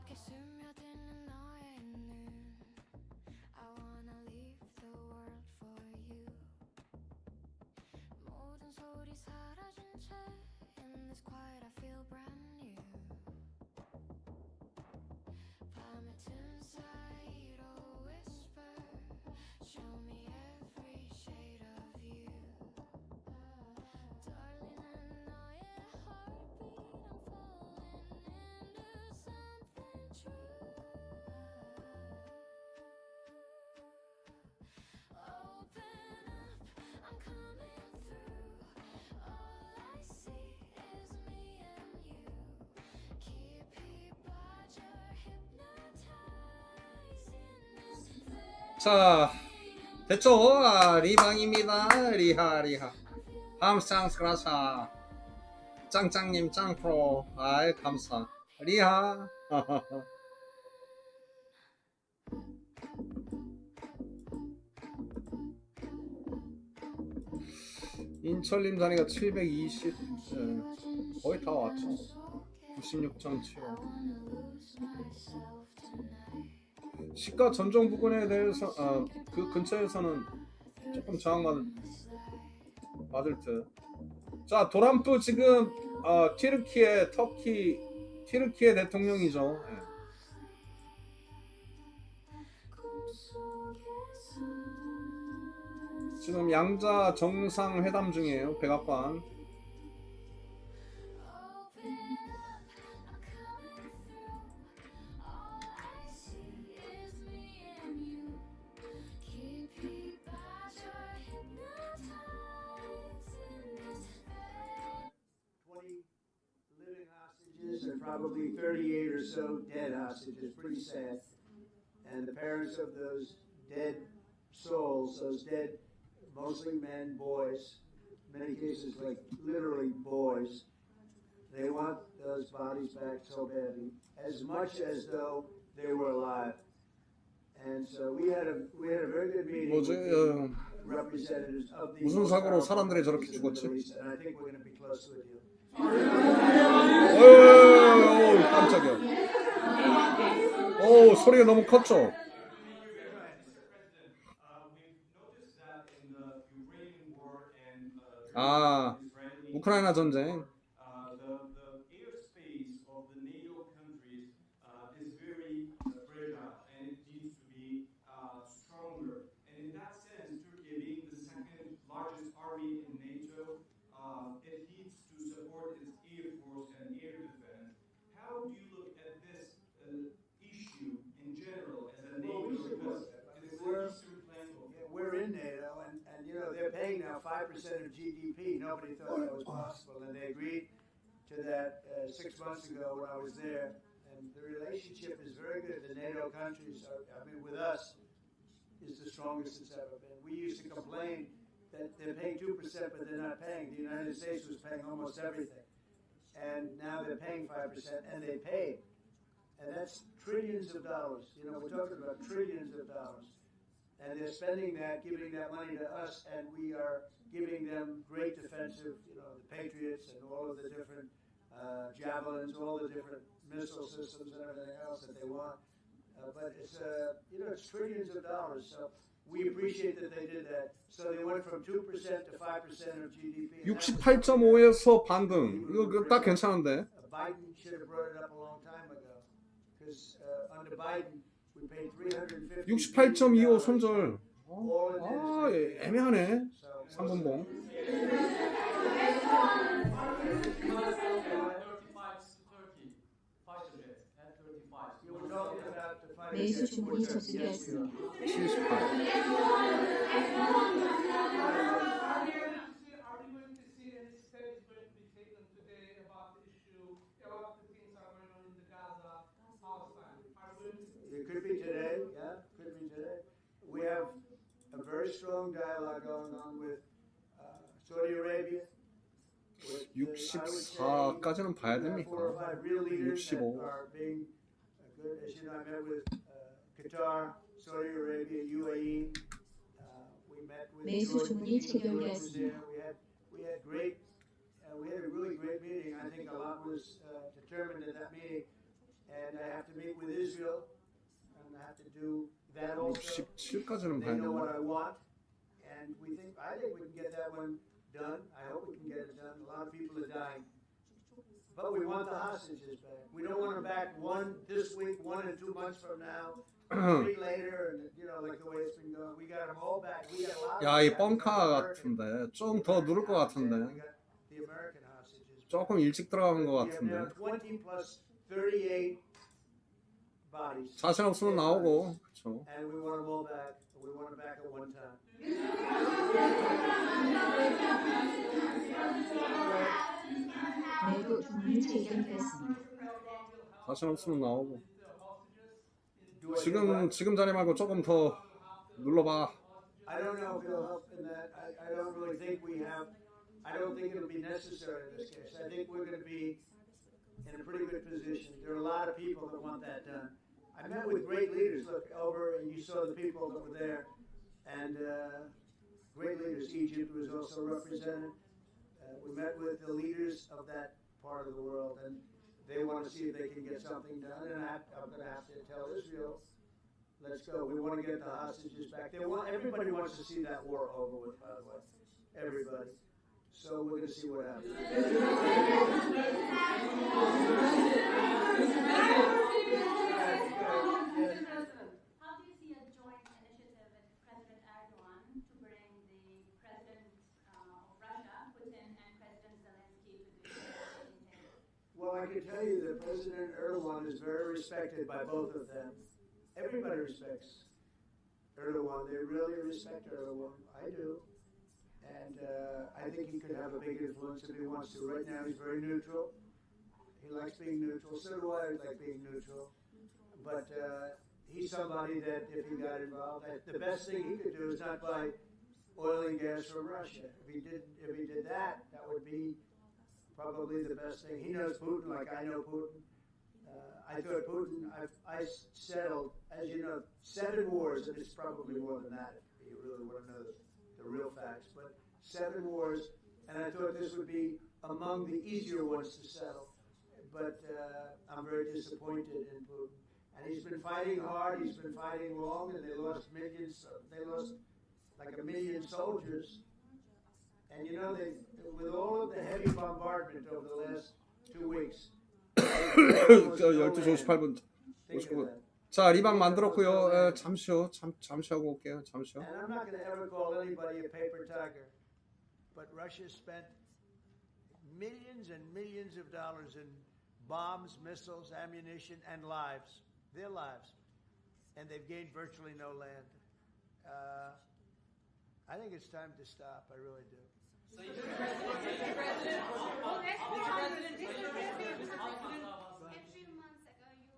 깊게 스며드는 너의 눈 I wanna leave the world for you 모든 소리 사라진 채 In this quiet I feel brand new 밤에 든 사이로 whisper Show me every shade of you 떨리는 너의 heartbeat I'm falling into something true Open up, I'm coming through All I see is me and you 깊이 빠져 hypnotized in this 자, 됐죠? 아, 리방입니다. 리하. 함스탕 스크라차. 짱짱님 짱프로. 아이, 감사. 리하. 인철님 단위가 720. 네, 거의 다 왔죠. 96.75. 시가 전종 부근에 대해서 그 근처에서는 조금 저항 맞을 듯. 자, 도람프 지금 튀르키예 대통령이죠. 네. 지금 양자 정상회담 중이에요. 백악관. And probably 38 or so dead hostages, pretty sad. And the parents of those dead souls, those dead, mostly men, boys, in many cases like literally boys, they want those bodies back so badly, as much as though they were alive. And so we had a very good meeting with the representatives of the 무슨 사고로 사람들이 저렇게 죽었지? and I think we're going to be close to a deal. 오, 깜짝이야. 오, 소리가 너무 컸죠? 아, 우크라이나 전쟁. We're in NATO, and you know they're paying now 5% of GDP. Nobody thought that was possible, and they agreed to that 6 months ago when I was there. And And the relationship is very good. The NATO countries, with us, is the strongest it's ever been. We used to complain that they're paying 2%, but they're not paying. The United States was paying almost everything. And now they're paying 5%, and they paid. And that's trillions of dollars. We're talking about trillions of dollars. And they're spending that, giving that money to us, and we are giving them great defensive, the Patriots and all of the different javelins, all the different missile systems and everything else that they want. But it's, it's trillions of dollars. So we appreciate that they did that. So they went from 2% to 5% of GDP. 68.5에서 반등. 이거 딱 괜찮은데. Biden should have brought it up a long time ago. Because under Biden, we paid 350. 68.25 손절. 애매하네. 3분봉. 매수 주문이 접수되었습니다. 78. It could be today, yeah, could be today. We have a very strong dialogue going on with Saudi Arabia. 64까지는 봐야 됩니까? 65. As you know, I met with Qatar, Saudi Arabia, UAE. We met with 매수 주문이 체결되었습니다. We had a really great meeting. I think a lot was determined in that meeting, and I have to meet with Israel, and I have to do that also. 67까지는 They 봐야 know what I 되나? want, and I think we can get that one done. I hope we can get it done. A lot of people are dying. But we want the hostages back. We don't want them back one this week, 1 and 2 months from now, 3 later, and like the way it's been going. We got them all back. We got a lot. 야, 이 뻥카 같은데. 좀 더 누를 것 같은데. The American hostages. 조금 일찍 들어간 것 We have now 같은데. 20 plus 38 bodies. 자신 없으면 나오고. 그렇죠. And we want them all back. We want them back at one time. 매도 주문이 체결되었습니다. 자신 없으면 나오고. 지금 자리 말고 조금 더 눌러봐. I don't know if it'll help in that. I don't really think we have. I don't think it'll be necessary in this case. I think we're going to be in a pretty good position. There are a lot of people that want that done. I met with great leaders. Look over, and you saw the people that were there, and great leaders. Egypt was also represented. We met with the leaders of that part of the world, and they want to see if they can get something done. And I'm going to have to tell Israel, let's go. We want to get the hostages back. Everybody wants to see that war over with, by the way. Everybody. So we're going to see what happens. How do you see a joint initiative with President Erdogan to bring the President of Russia, Putin, and President Zelensky to the table? Well, I can tell you that President Erdogan is very respected by both of them. Everybody respects Erdogan. They really respect Erdogan. I do. And I think he could have a big influence if he wants to. Right now, he's very neutral. He likes being neutral. So do I like being neutral. But he's somebody that if he got involved, the best thing he could do is not buy oil and gas from Russia. If he did that, that would be probably the best thing. He knows Putin like I know Putin. I thought Putin, I settled, as you know, 7 wars, and it's probably more than that if you really want to know the real facts, but 7 wars, and I thought this would be among the easier ones to settle. But I'm very disappointed in Putin. And he's been fighting hard, he's been fighting long, and they lost millions, they lost like 1 million soldiers. And you know, with all of the heavy bombardment over the last 2 weeks, 12시 58분. think of that. 자, 리방 만들었고요. 잠시요. 잠시 하고 올게요. 잠시요. And I'm not going to ever call anybody a paper tiger, but Russia spent millions and millions of dollars in bombs, missiles, ammunition, and lives, their lives, and they've gained virtually no land. I think it's time to stop. I really do. A few months ago, you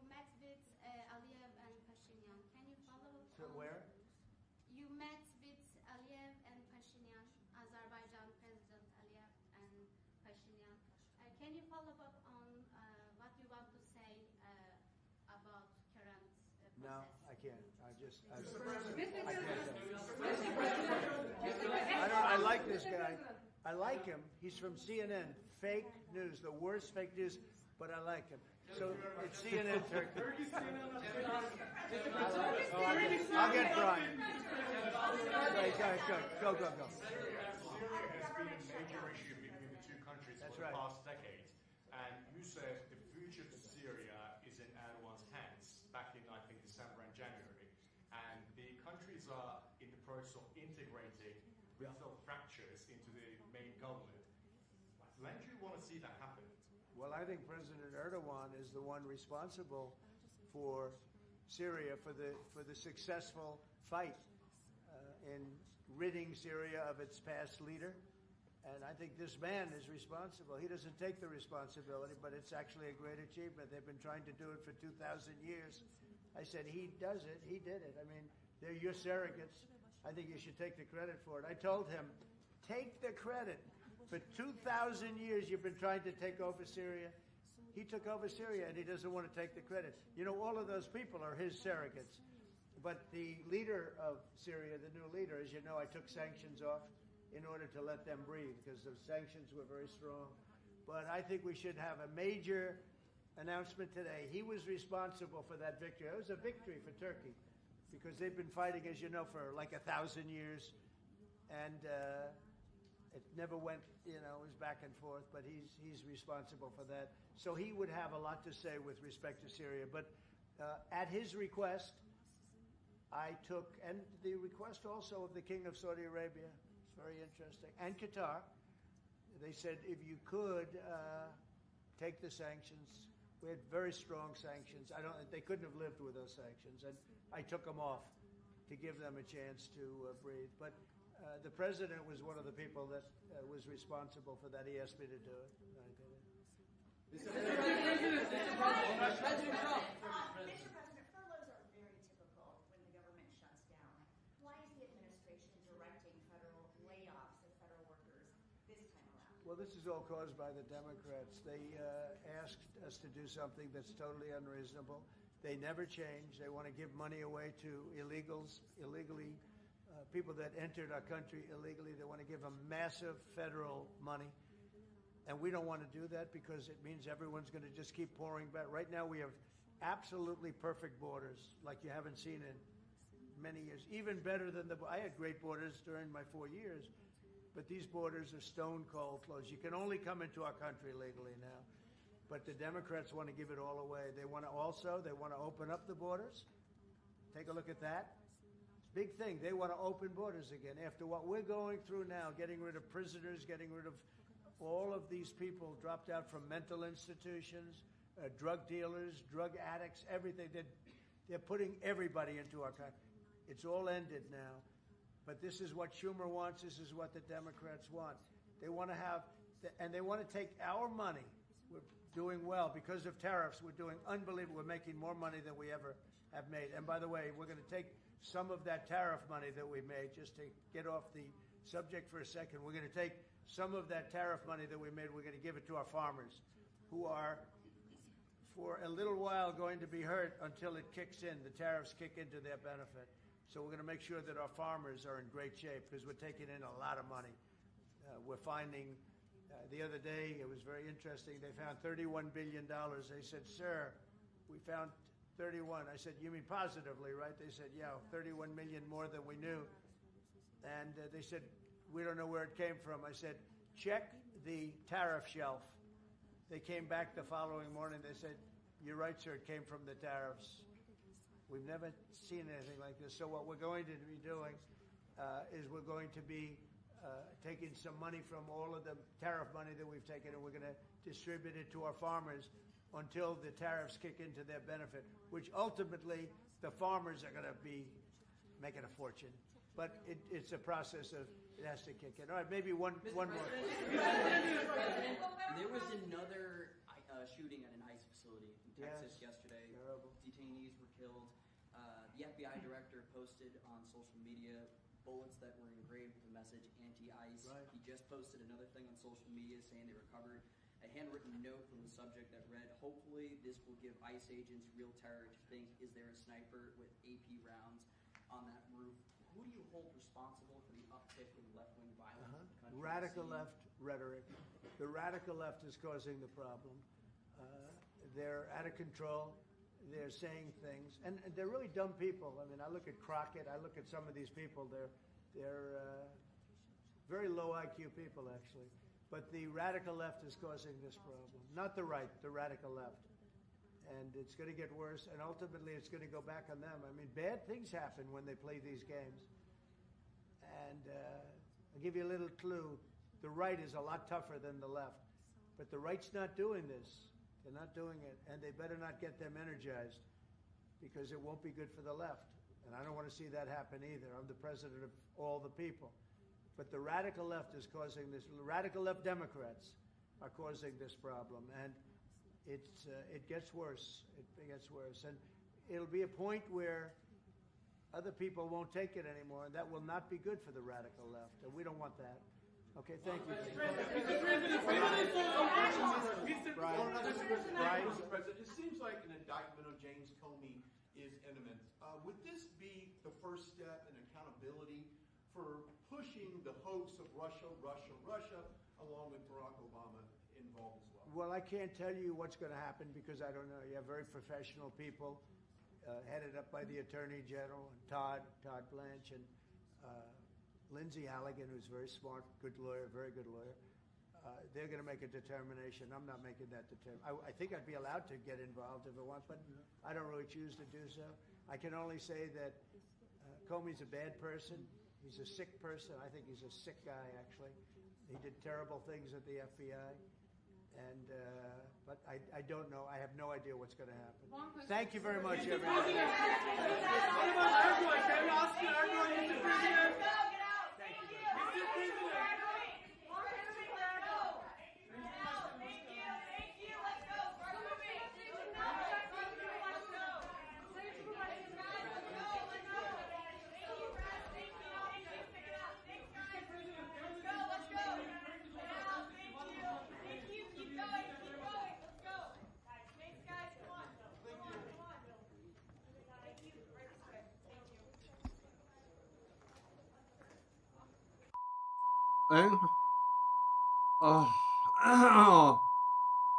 can you follow up on what you want to say about current process? No, I can't. I can't say. I like this guy. I like him. He's from CNN. Fake news, the worst fake news, but I like him. So it's CNN Turkey. I'll get Brian. Go. Syria has been a major issue between the two countries That's for right. the past decade. And you said the future to Syria is in Erdogan's hands back in, I think, December and January. And the countries are in the process of integrating without fractures into the main government. When do you want to see that happen? Well, I think President Erdogan is the one responsible for Syria, for the successful fight in ridding Syria of its past leader. And I think this man is responsible. He doesn't take the responsibility, but it's actually a great achievement. They've been trying to do it for 2,000 years. I said, he does it. He did it. I mean, they're your surrogates. I think you should take the credit for it. I told him, take the credit. For 2,000 years, you've been trying to take over Syria. He took over Syria, and he doesn't want to take the credit. You know, all of those people are his surrogates. But the leader of Syria, the new leader, as you know, I took sanctions off in order to let them breathe because the sanctions were very strong. But I think we should have a major announcement today. He was responsible for that victory. It was a victory for Turkey because they've been fighting, as you know, for like 1,000 years. And it never went, it was back and forth, but he's responsible for that. So he would have a lot to say with respect to Syria. But at his request, I took, and the request also of the King of Saudi Arabia, it's very interesting, and Qatar, they said if you could take the sanctions. We had very strong sanctions. They couldn't have lived with those sanctions, and I took them off to give them a chance to breathe. But the president was one of the people that was responsible for that. He asked me to do it, and I did it. Mr. President, furloughs are very typical when the government shuts down. Why is the administration directing federal layoffs of federal workers this time around? Well, this is all caused by the Democrats. They asked us to do something that's totally unreasonable. They never change. They want to give money away to illegally, people that entered our country illegally. They want to give them massive federal money. And we don't want to do that because it means everyone's going to just keep pouring back. Right now we have absolutely perfect borders like you haven't seen in many years. Even better than I had great borders during my 4 years, but these borders are stone cold closed. You can only come into our country legally now. But the Democrats want to give it all away. They want to open up the borders. Take a look at that. It's a big thing. They want to open borders again. After what we're going through now, getting rid of prisoners, getting rid of all of these people dropped out from mental institutions, drug dealers, drug addicts, everything. They're putting everybody into our country. It's all ended now. But this is what Schumer wants. This is what the Democrats want. They want to have, and they want to take our money. We're doing well because of tariffs. We're doing unbelievable. We're making more money than we ever have made. And by the way, we're going to take some of that tariff money that we made, just to get off the subject for a second. We're going to take some of that tariff money that we made. We're going to give it to our farmers, who are, for a little while, going to be hurt until it kicks in. The tariffs kick into their benefit. So we're going to make sure that our farmers are in great shape because we're taking in a lot of money. We're finding, the other day, it was very interesting, they found $31 billion. They said, sir, we found 31. I said, you mean positively, right? They said, yeah, 31 million more than we knew. And they said, we don't know where it came from. I said, check the tariff shelf. They came back the following morning. They said, you're right, sir, it came from the tariffs. We've never seen anything like this. So what we're going to be doing is we're going to be taking some money from all of the tariff money that we've taken, and we're going to distribute it to our farmers until the tariffs kick into their benefit, which ultimately the farmers are going to be making a fortune. But it's a process of, it has to kick in. All right, maybe one more. There was another shooting at an ICE facility in Texas yesterday. Terrible. Detainees were killed. The FBI director posted on social media bullets that were engraved with the message anti-ICE. Right. He just posted another thing on social media saying they recovered a handwritten note from the subject that read, "Hopefully this will give ICE agents real terror to think, is there a sniper with AP rounds on that roof?" Who do you hold responsible for the uptick in left-wing violence in the country? Radical left rhetoric. The radical left is causing the problem. They're out of control. They're saying things, and they're really dumb people. I mean, I look at Crockett. I look at some of these people. They're very low IQ people, actually. But the radical left is causing this problem, not the right, the radical left. And it's going to get worse, and ultimately it's going to go back on them. I mean, bad things happen when they play these games. And I'll give you a little clue. The right is a lot tougher than the left. But the right's not doing this. They're not doing it. And they better not get them energized, because it won't be good for the left. And I don't want to see that happen either. I'm the president of all the people. But the radical left is causing this. Radical left Democrats are causing this problem. And it gets worse. It gets worse. And it'll be a point where other people won't take it anymore, and that will not be good for the radical left. And we don't want that. Okay, thank you. Mr. President, it seems like an indictment of James Comey is imminent. Would this be the first step in accountability for pushing the hoax of Russia, along with Barack Obama involved as well? Well, I can't tell you what's going to happen because I don't know. You have very professional people headed up by the Attorney General, Todd Blanche, and Lindsay Halligan, who's very smart, good lawyer, very good lawyer. They're going to make a determination. I'm not making that determination. I think I'd be allowed to get involved if I want, but I don't really choose to do so. I can only say that Comey's a bad person. He's a sick person. I think he's a sick guy, actually. He did terrible things at the FBI. And but I don't know. I have no idea what's going to happen. Thank you very much, everybody. 엥?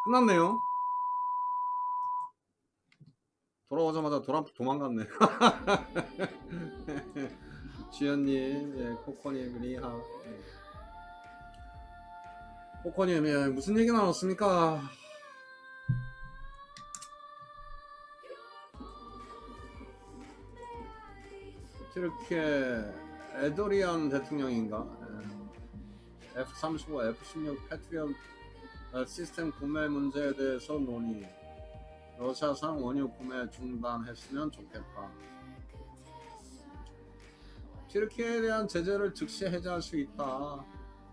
끝났네요. 돌아오자마자 도망갔네. 지연님, 예, 코코님, 리하. 예. 코코님, 예, 무슨 얘기 나눴습니까? 이렇게 에도리안 대통령인가? F-35, F-16 패트리엇 시스템 구매 문제에 대해서 논의. 러시아산 원유 구매 중단했으면 좋겠다. 튀르키예에 대한 제재를 즉시 해제할 수 있다.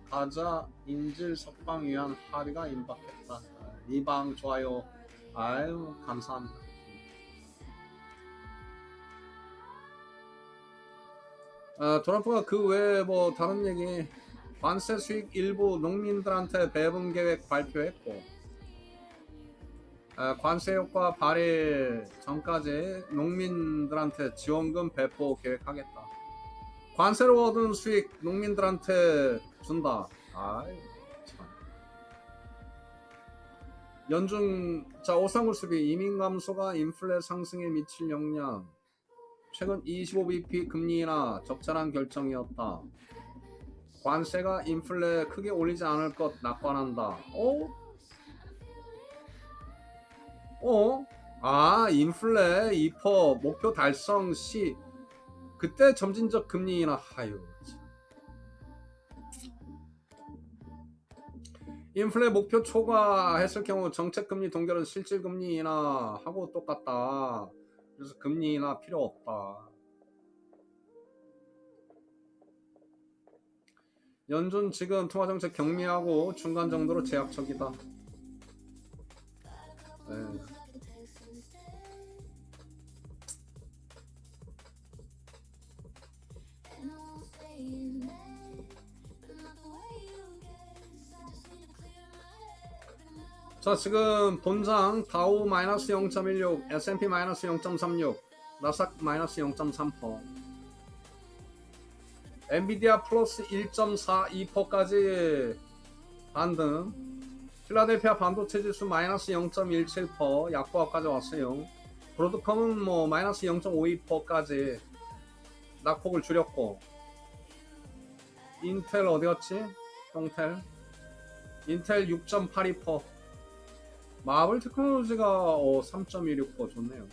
가자 인질 석방 위한 합의가 임박했다. 리방 좋아요. 아유 감사합니다. 트럼프가 그 외에 뭐 다른 얘기, 관세 수익 일부 농민들한테 배분 계획 발표했고, 관세 효과 발휘 전까지 농민들한테 지원금 배포 계획하겠다. 관세로 얻은 수익 농민들한테 준다. 아이 참. 연준 오상구 수비, 이민 감소가 인플레 상승에 미칠 영향. 최근 25bp 금리 인하 적절한 결정이었다. 관세가 인플레 크게 올리지 않을 것 낙관한다. 인플레 2% 목표 달성 시 그때 점진적 금리 인하. 하유. 인플레 목표 초과했을 경우 정책 금리 동결은 실질 금리 인하하고 똑같다. 그래서 금리 인하 필요 없다. 연준 지금 통화정책 경미하고 중간 정도로 제약적이다. 네. 자, 지금 본장 다우 마이너스 0.16, S&P 마이너스 0.36, 나스닥 마이너스 0.3%, 엔비디아 플러스 1.42%까지 반등, 필라델피아 반도체 지수 마이너스 0.17% 약보합까지 왔어요. 브로드컴은 뭐 마이너스 0.52%까지 낙폭을 줄였고, 인텔 어디였지? 동텔 인텔 6.82%, 마블 테크놀로지가 3.16% 좋네요.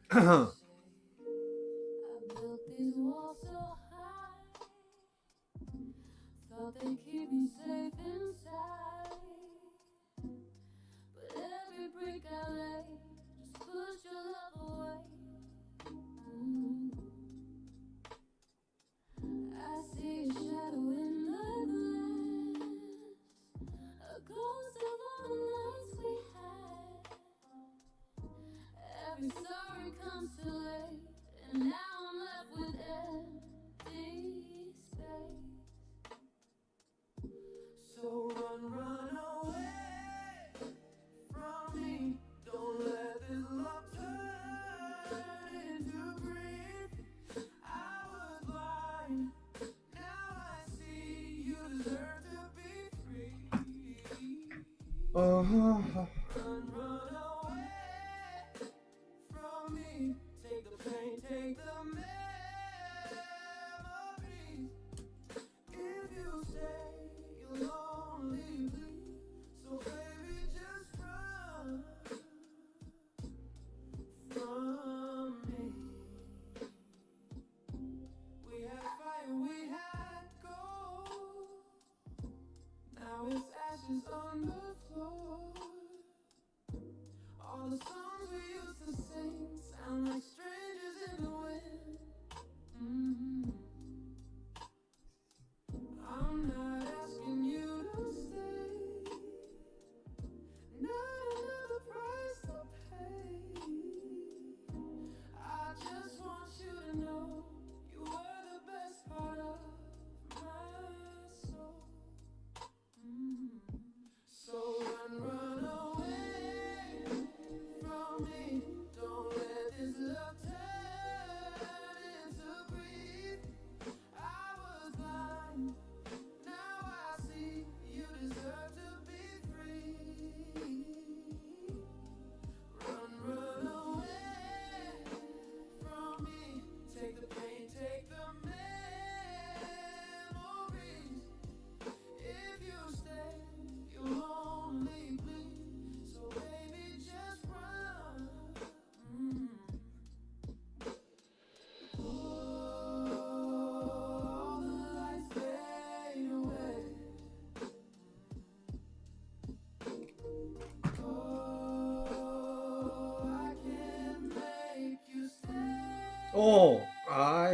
I built these walls so high, thought they'd keep me safe inside, but every brick I lay just pushed your love away. I see a shadow in the glass, a ghost of all the nights we had. Every story comes too late, and now I'm left with empty space. So run away from me. Don't let this love turn into grief. I was blind, now I see you deserve to be free. Run away from me. Take the pain, take the memories. If you stay, you'll only bleed. So baby, just run from me. We had fire, we had gold. Now it's ashes on the floor. All the songs we used to sing sound like strangers in the wind.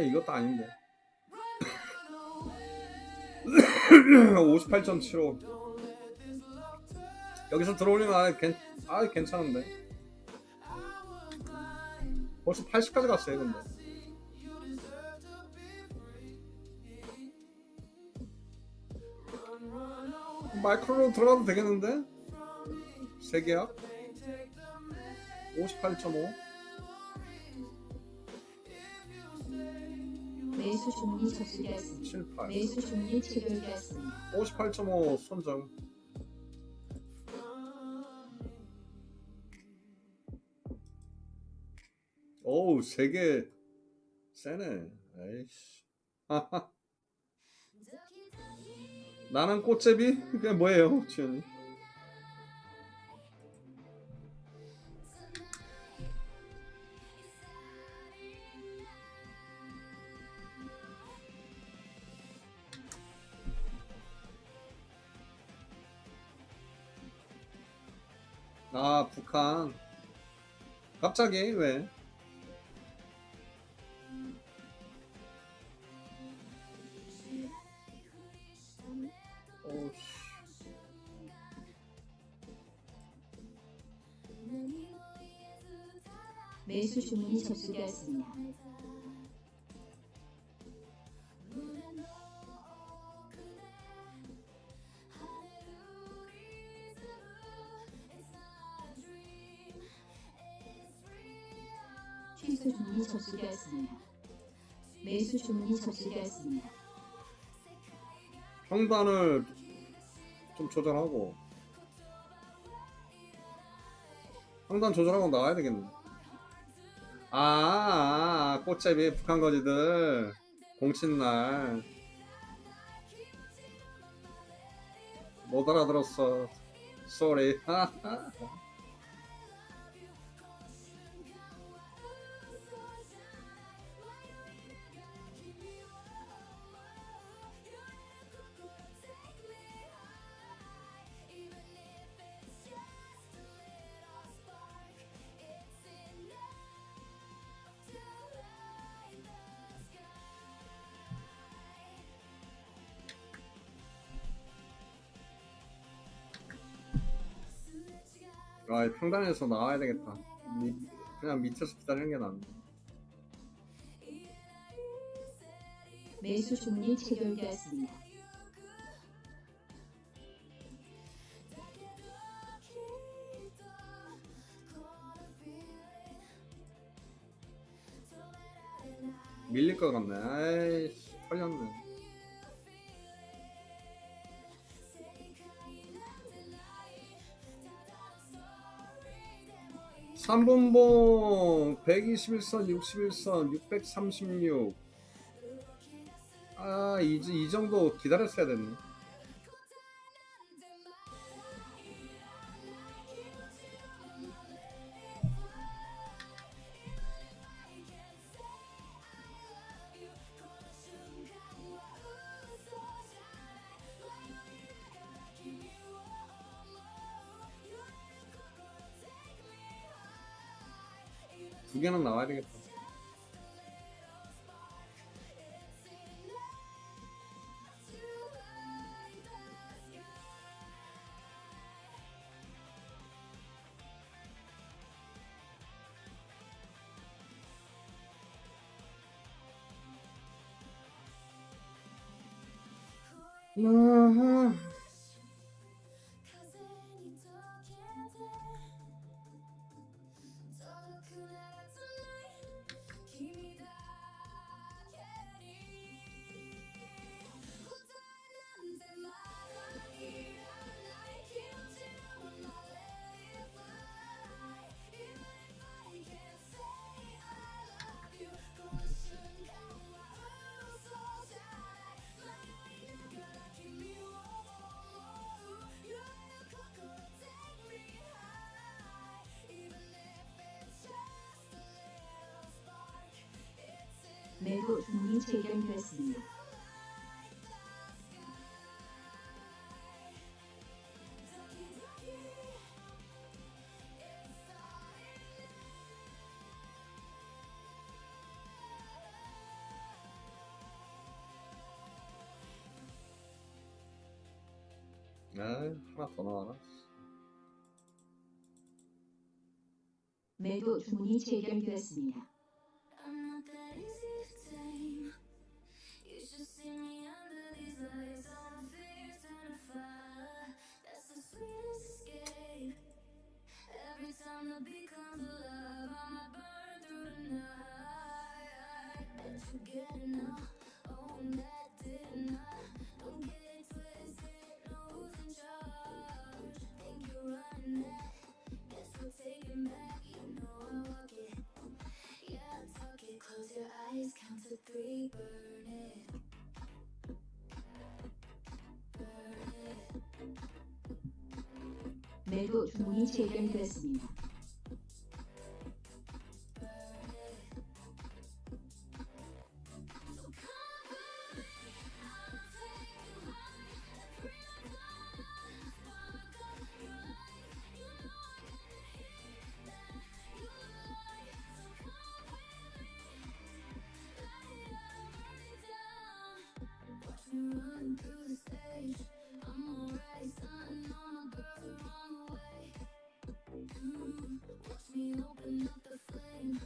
이것도 아닌데. 58.75. 여기서 들어올리면 괜찮은데. 벌써 80까지 갔어요, 근데. 마이크로로 들어가도 되겠는데? 3계약 58.5. 매수 주문이 접수되었습니다. 78. 매수 주문이 체결되었습니다. 58.5 손정. 오우, 3개 세네. 에이씨. 나는 꽃제비? 그게 뭐예요, 지현이? 북한. 갑자기 왜? 매수 주문이 접수되었습니다. 취소 주문이 접수되었습니다. 매수 주문이 접수되었습니다. 평단을 좀 조절하고. 평단 조절하고 나와야 되겠네. 꽃제비 북한 거지들 공친날 못 알아들었어. 쏘리. 평단에서 나와야 되겠다. 그냥 밑에서 기다리는 게 낫네. 매수 주문이 체결되었습니다. 밀릴 것 같네. 아이씨, 털렸네. 3분봉 121선 61선 636. 이 정도 기다렸어야 됐네. 두 개는 나와야 되겠다. 매도 주문이 체결되었습니다. 하나 더 나와라. 매도 주문이 체결되었습니다. I'm not that easy to tame. You should see me under these lights. All my fears turn to fire. That's the sweetest escape. Every time the beat comes alive, I'ma burn through the night. Bet you get it now. Oh, and that didn't I? Don't get it twisted. No, who's in charge? Think you're running that? Guess we're taking back. You know I walk it. Yeah, I talk it. Close your eyes, count to 3, burn it. Burn it. 매도 주문이 체결되었습니다. Running through the stage, I'm already starting all my girls the wrong way. Watch me open up the flame.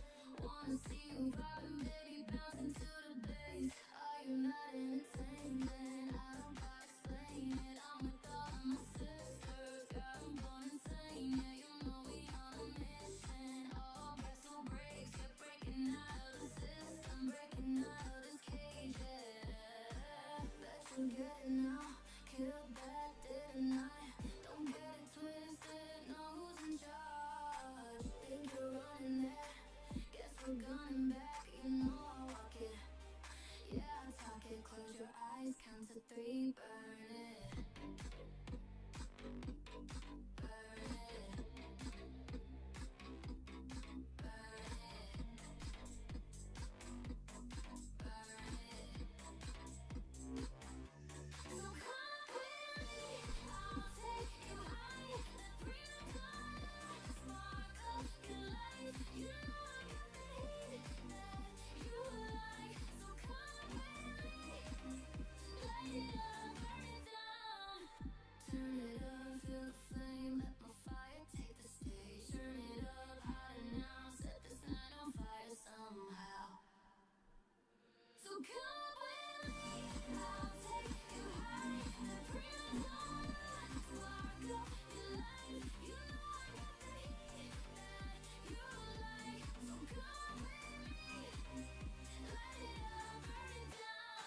Wanna see you vibing, baby, bouncing to the bass. Are you not entertained? Then I don't gotta explain it. I'm with all of my sisters, got 'em going insane. Yeah, you know we on a mission. All bets, no breaks, yeah, breaking out of the system, breaking out of this cage. Yeah, bet you get it now. Killed that, didn't I? Don't get it twisted. Know who's in charge? Think you're running there? Guess we're gunning back. You know I walk it. Yeah, I talk it. Close your eyes, count to 3, burn it. Burn it. Turn it up, feel the flame, let my fire take the stage. Turn it up, hotter now, set this night on fire somehow. So come with me, I'll take you high. The freedom dawn, spark up your life. You know I got the heat that you like. So come with me, light it up, burn it down.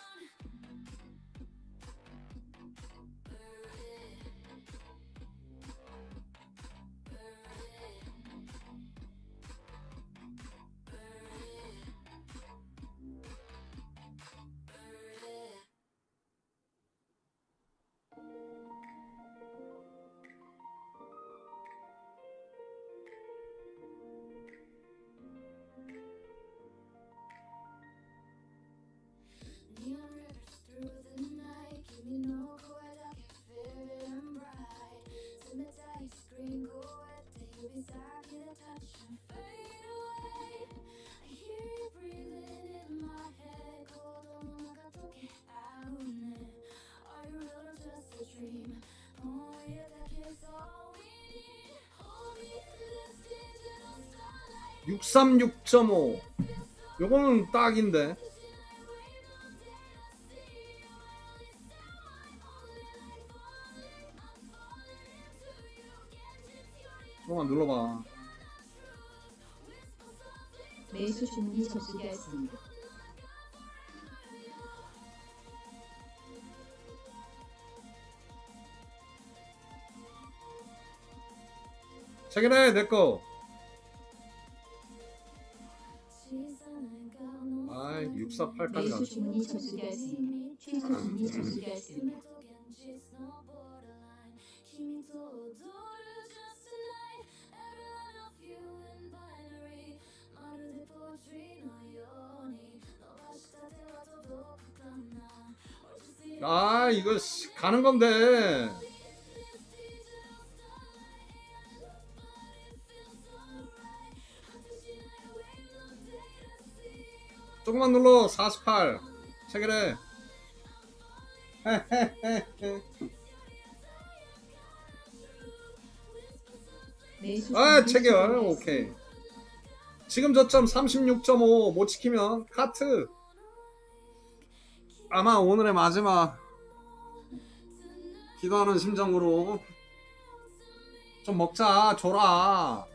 Burn it. Neon rivers through the night, give me no quiet, I can feel it and bright. Cemetery screen, go at you beside me, the touch and fade away. I hear you breathing in my head, cold on like I don't get out of it. Are you real or just a dream? Oh yeah, that kiss all we need. Hold me in this digital starlight. 636.5. 요거는 딱인데. 조금만 눌러봐. 매수 주문이 접수되었습니다. 책이네 내꺼. 아이 648까지 매수 갔어. 주문이 접수되었습니다. 최소 주문이 접수되었습니다. 아 이거 가는 건데. 조금만 눌러. 48 체결해. 매수 아, 준비 체결. 완료했습니다. 오케이. 지금 저점 36.5 못 지키면 카트. 아마 오늘의 마지막 기도하는 심정으로 좀 먹자. 줘라.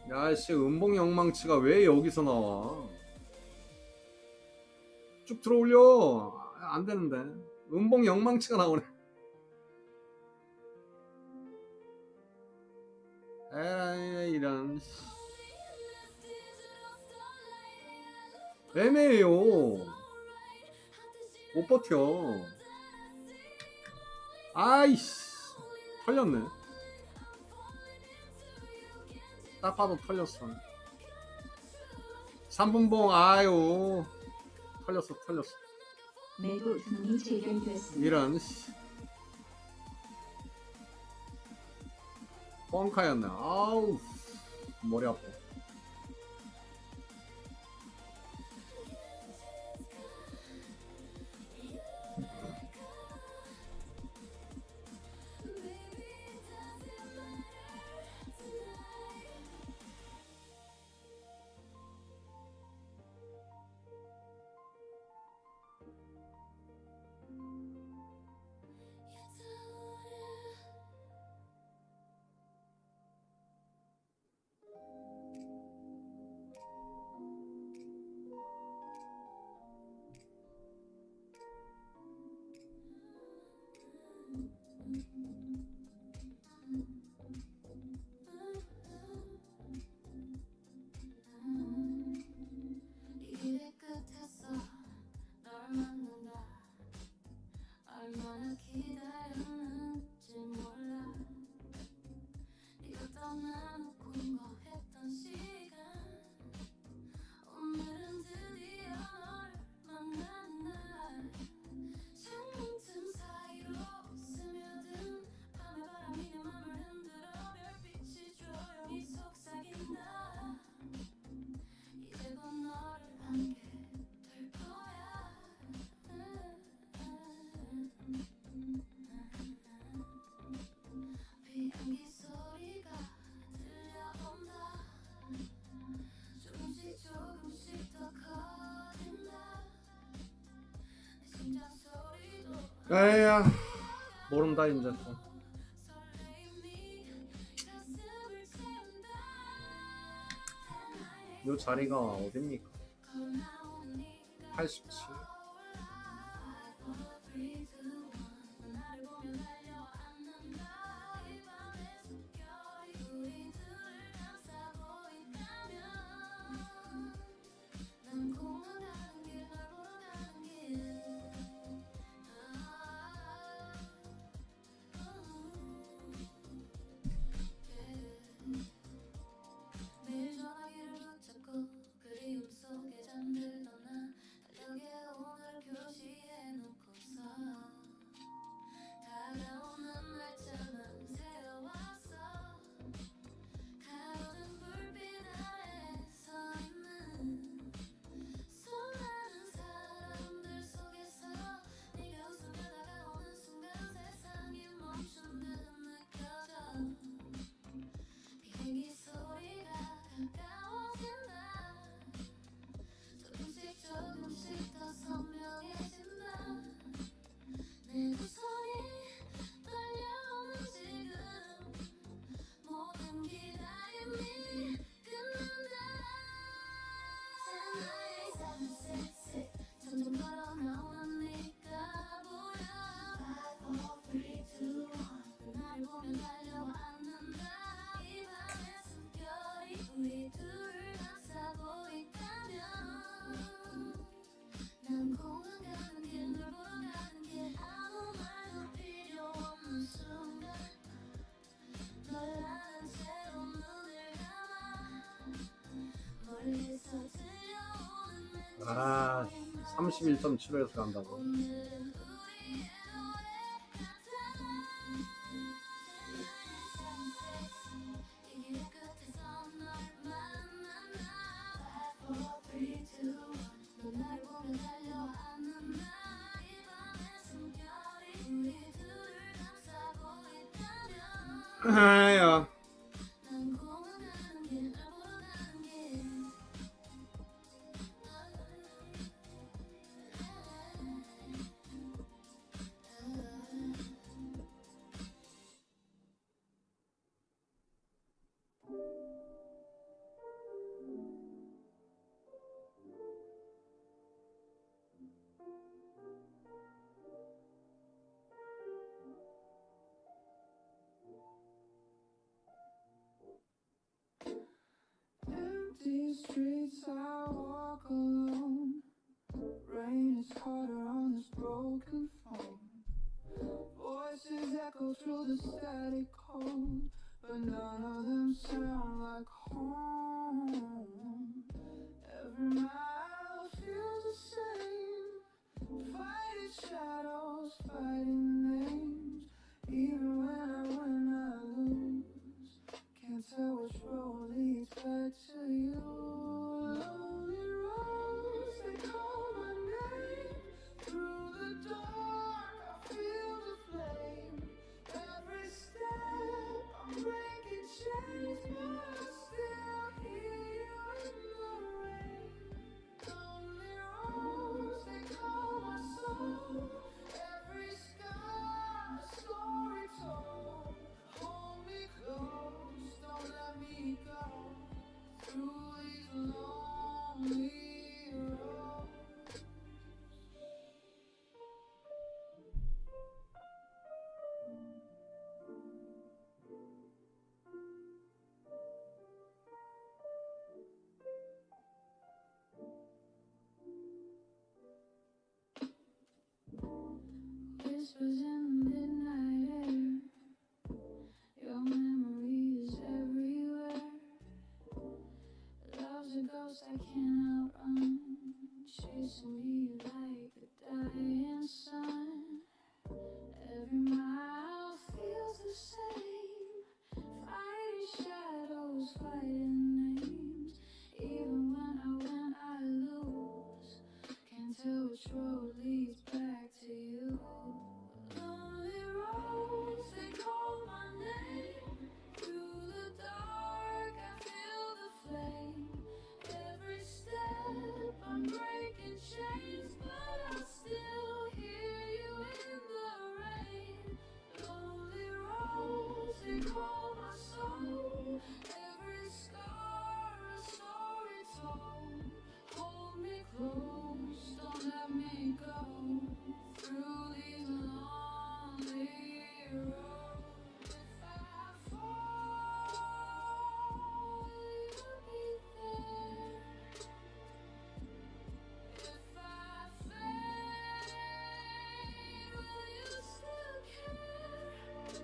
야씨, 음봉 영망치가 왜 여기서 나와? 쭉 들어올려. 안 되는데. 음봉 영망치가 나오네. 에이, 이런. 애매해요. 못 버텨. 아이씨, 털렸네. 딱 봐도 털렸어. 3분봉. 아유, 털렸어. 매도 준비 체결되었습니다. 이런. 뻥카였네. 아우, 머리 아파. 이 끝에서 널 만난다. 얼마나 기다렸는지 몰라. 네가 떠나놓고 뭐 했던 시간. 오늘은 드디어 널 만나는 날. 창문 틈 사이로 스며든 밤의 바람이 내 맘을 흔들어 별빛이 조용히 속삭인다. 이제 곧 너를 안게 될 거야. 비행기 소리가 들려온다. 조금씩 더 커진다. 내 심장 소리도 에야, 모른다 이제 또. 설레임이 가슴을 채운다. 요 자리가 어딥니까? 걸어나오는 네가 87. 나를 보며 달려앉는다. 이 밤의 숨결이 우리 둘을 감싸고 있다면 난 공항 가는 길, 널 보러 가는 길. 매일 전화기를 붙잡고 그리움 속에 잠들던 나. 달력에 오늘 표시해놓고서 다가오는 날짜만 세워왔어. 가로등 불빛 아래 서 있는 수많은 사람들 속에서 네가 웃으며 다가오는 순간 세상이 멈춘 듯 느껴져. 비행기 소리가 가까워진다. 조금씩 더 선명해진다. 내 두 손이 떨려오는 지금 모든 기다림이 끝난다. 사나이 사슬슬 점점 걸어나오는 네가 보여. 5, 4, 3, 2, 1 나를 보며 달려앉는다. 이 밤의 숨결이 우리 둘을 감싸고 있다면 난 공항 가는 길, 널 보러 가는 길. 아무 말도 필요 없는 순간 널 아는 채로 눈을 감아. 멀리서 들려오는 멘트 아, 31.75에서 간다고. 오늘은 우리의 노래 같아. 이 길 끝에서 널 만난다. 5, 4, 3, 2, 1 넌 나를 보며 달려앉는다. 이 밤의 아야. 난 고만하는 게 날 보러 가는 게 Empty streets, I walk alone. Rain is harder on this broken phone. Voices echo through the static cold, but none of them sound like home. Every mile feels the same. Fighting shadows, fighting names. Even when I win, I lose. Can't tell which road leads back to you. Lonely roads, they call my name. Through the dark, I feel the flame. Every step, I'm breaking chains, but I still hear you in the rain. Lonely roads, they call my soul. Every scar, a story told. Hold me close, don't let me go. Through these lonely roads. whispers in the midnight air. Your memory is everywhere. Love's a ghost I can't outrun, chasing me like a dying sun. Every mile feels the same. Fighting shadows, fighting names. Even when I win, I lose. Can't tell which road leads back to you. Lonely roads, they call my name. Through the dark, I feel the flame. Every step, I'm breaking chains, but I still hear you in the rain. Lonely roads, they call my soul. Every scar, a story told. Hold me close, don't let me go. Through these lonely roads, if I fall, you'll be there. If I fade, will you still care?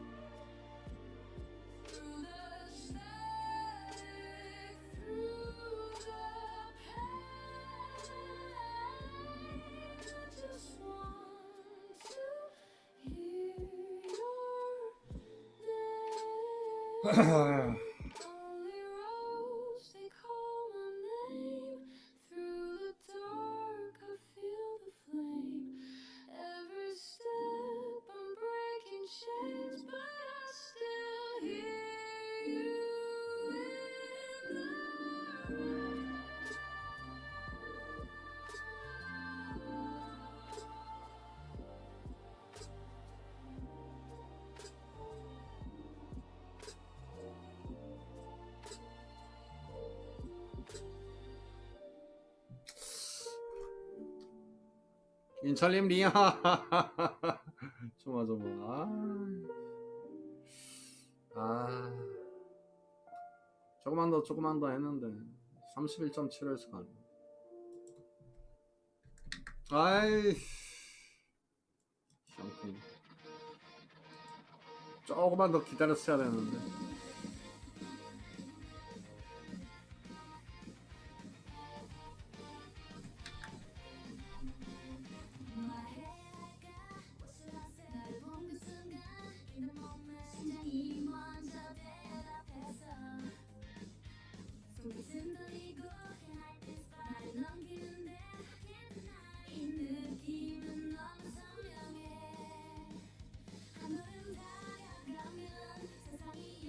Through the static, through the pain, I just want to hear your name. Only roads, they call my name. Through the dark, I feel the flame. Every step, I'm breaking chains, but I still hear you in the rain. 인철님 리아. 좋아. 조금만 더 했는데 31.7에서 가네. 아이, 샴페인. 조금만 더 기다렸어야 되는데. 나를 본 그 순간 긴 몸의 심장이 먼저 대답했어. 손끝은 돌리고 향할 때 스파를 넘기는데 이 느낌은 너무 선명해. 한 걸음 다가가면 세상이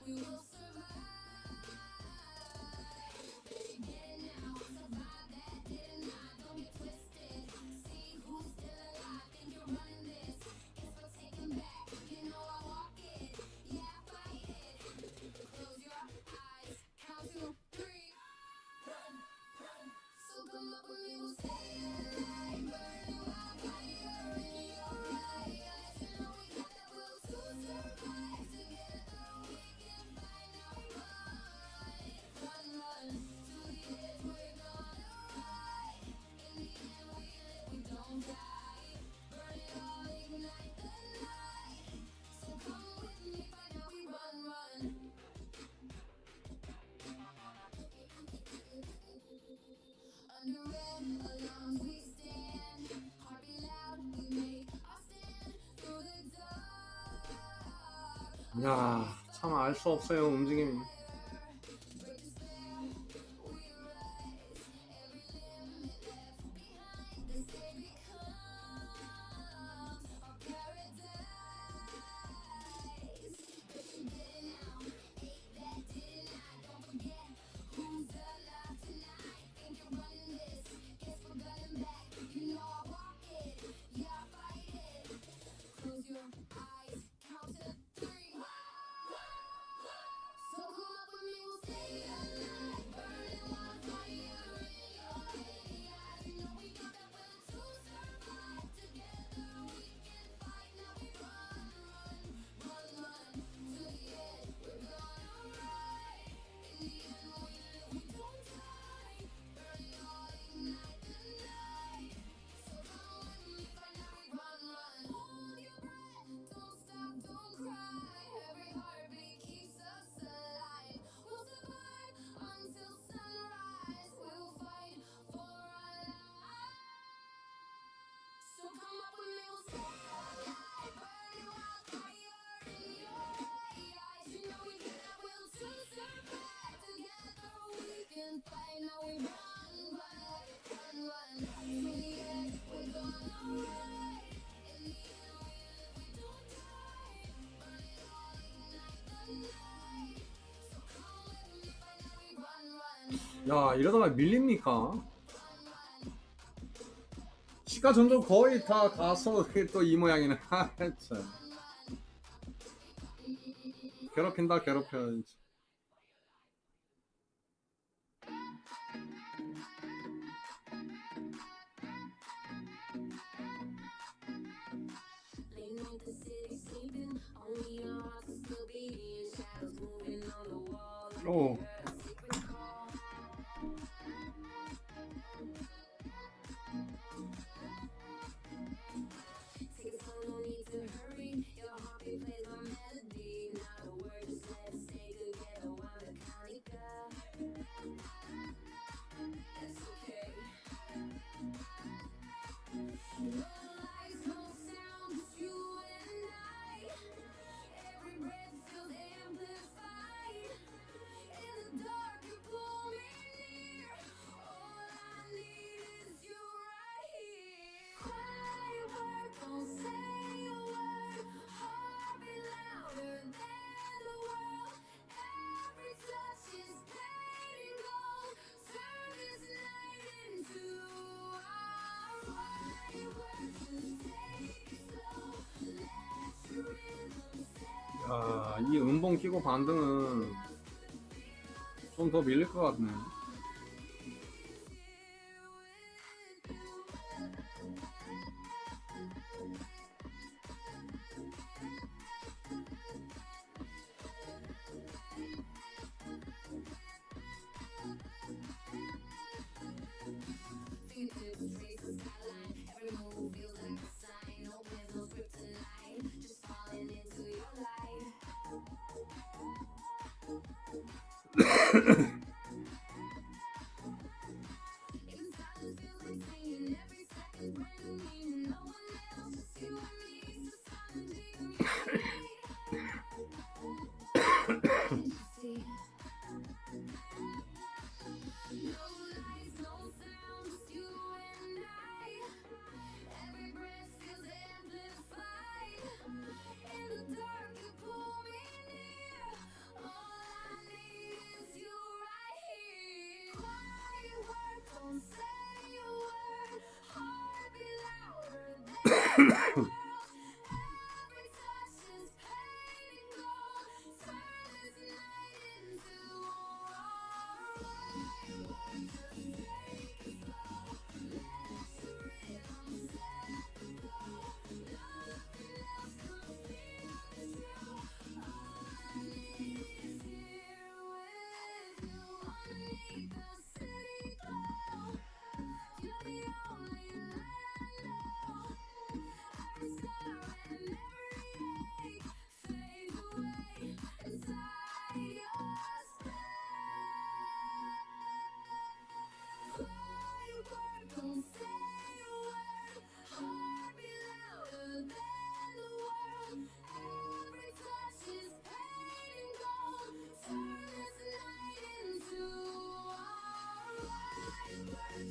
we will survive. Get it now, survive that, didn't I? Don't get twisted. See who's still alive, think you're running this. Guess we're taking back, you know I walk it. Yeah, I fight it. Close your eyes, count to 3. Run, run. So come up with me, we'll stay alive. Burning wildfire in your eyes. You know we got that will to survive. Together we can fight, now we run. Run, run, to the edge, we're gonna ride. In the end we live, we don't die. Burn it all, ignite the night. So come with me, fight, now we run, run. Under red alarms we stand. Heartbeat loud, we make our stand. Through the dark. 야, 참 알 수 없어요, 움직임이. Break despair, we rise. Every limit left behind. This day becomes our paradise. Get it now, ain't that, didn't I? Don't forget who's alive tonight. Think you're running this, guess we're gunning back. You know I walk it, yeah I fight it. Close your eyes, count to 3. So come up with me, we'll stay alive. Burning wildfire in your eyes. You know we got that will to survive. Together we can fight, now we run, run, run, run. To the edge, we're gonna ride. In the end we live, we don't die. Burn it all, ignite the night. So come with me, fight, now we run, run. Hold your breath, don't stop, don't cry. Every heartbeat keeps us alive. We'll survive until sunrise. We'll fight for our lives. So come up with me, we'll stay alive. Burning wildfire in your eyes. You know we got that will to survive. Together we can fight. Now we run, run, run, run. To the edge, we're gonna ride. In the end we live, we don't die. Burn it all, ignite the night. So come with me, fight. Now we run, run. 야, 이러다가 밀립니까? 시가 점점 거의 다 가서 또 이 모양이네. 아, 참. 괴롭힌다, 괴롭혀. 진짜. Late night, the city sleeping. Only our hearts will still beating. Shadows moving on the wall. 오. A secret call. Take it slow, no need to hurry. Your heartbeat plays my melody. Not a word, just let us stay together. 완벽하니까. That's okay. No lights, no sound, just you and I. Every breath feels amplified. In the dark, you pull me near. All I need is you right here. Quiet word, don't say a word. Heartbeat louder than the world. Every touch is pain and gold. Turn this night into our quiet word. Just take it slow. Let your rhythm set. 야, 이 음봉 끼고 반등은 좀 더 밀릴 것 같네. Fingertips trace the skyline. Every move feels like a sign. No plans, no script tonight. Just falling into your light. Even silence feels like singing. Every second brand new meaning. No one else, just you and me. So silent, can't you see? No lights, no sound, just you and I. Every breath feels amplified. In the dark, you pull me near. All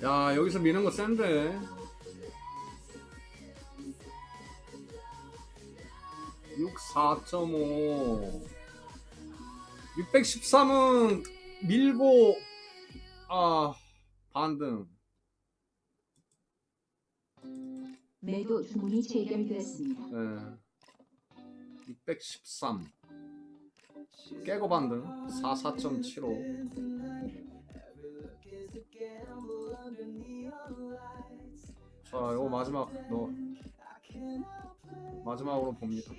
야, 여기서 미는 거 센데. 64.5 613은 밀고 반등. 매도 주문이 체결되었습니다. 네. 613 깨고 반등 44.75. 자, 이거 마지막으로 봅니다.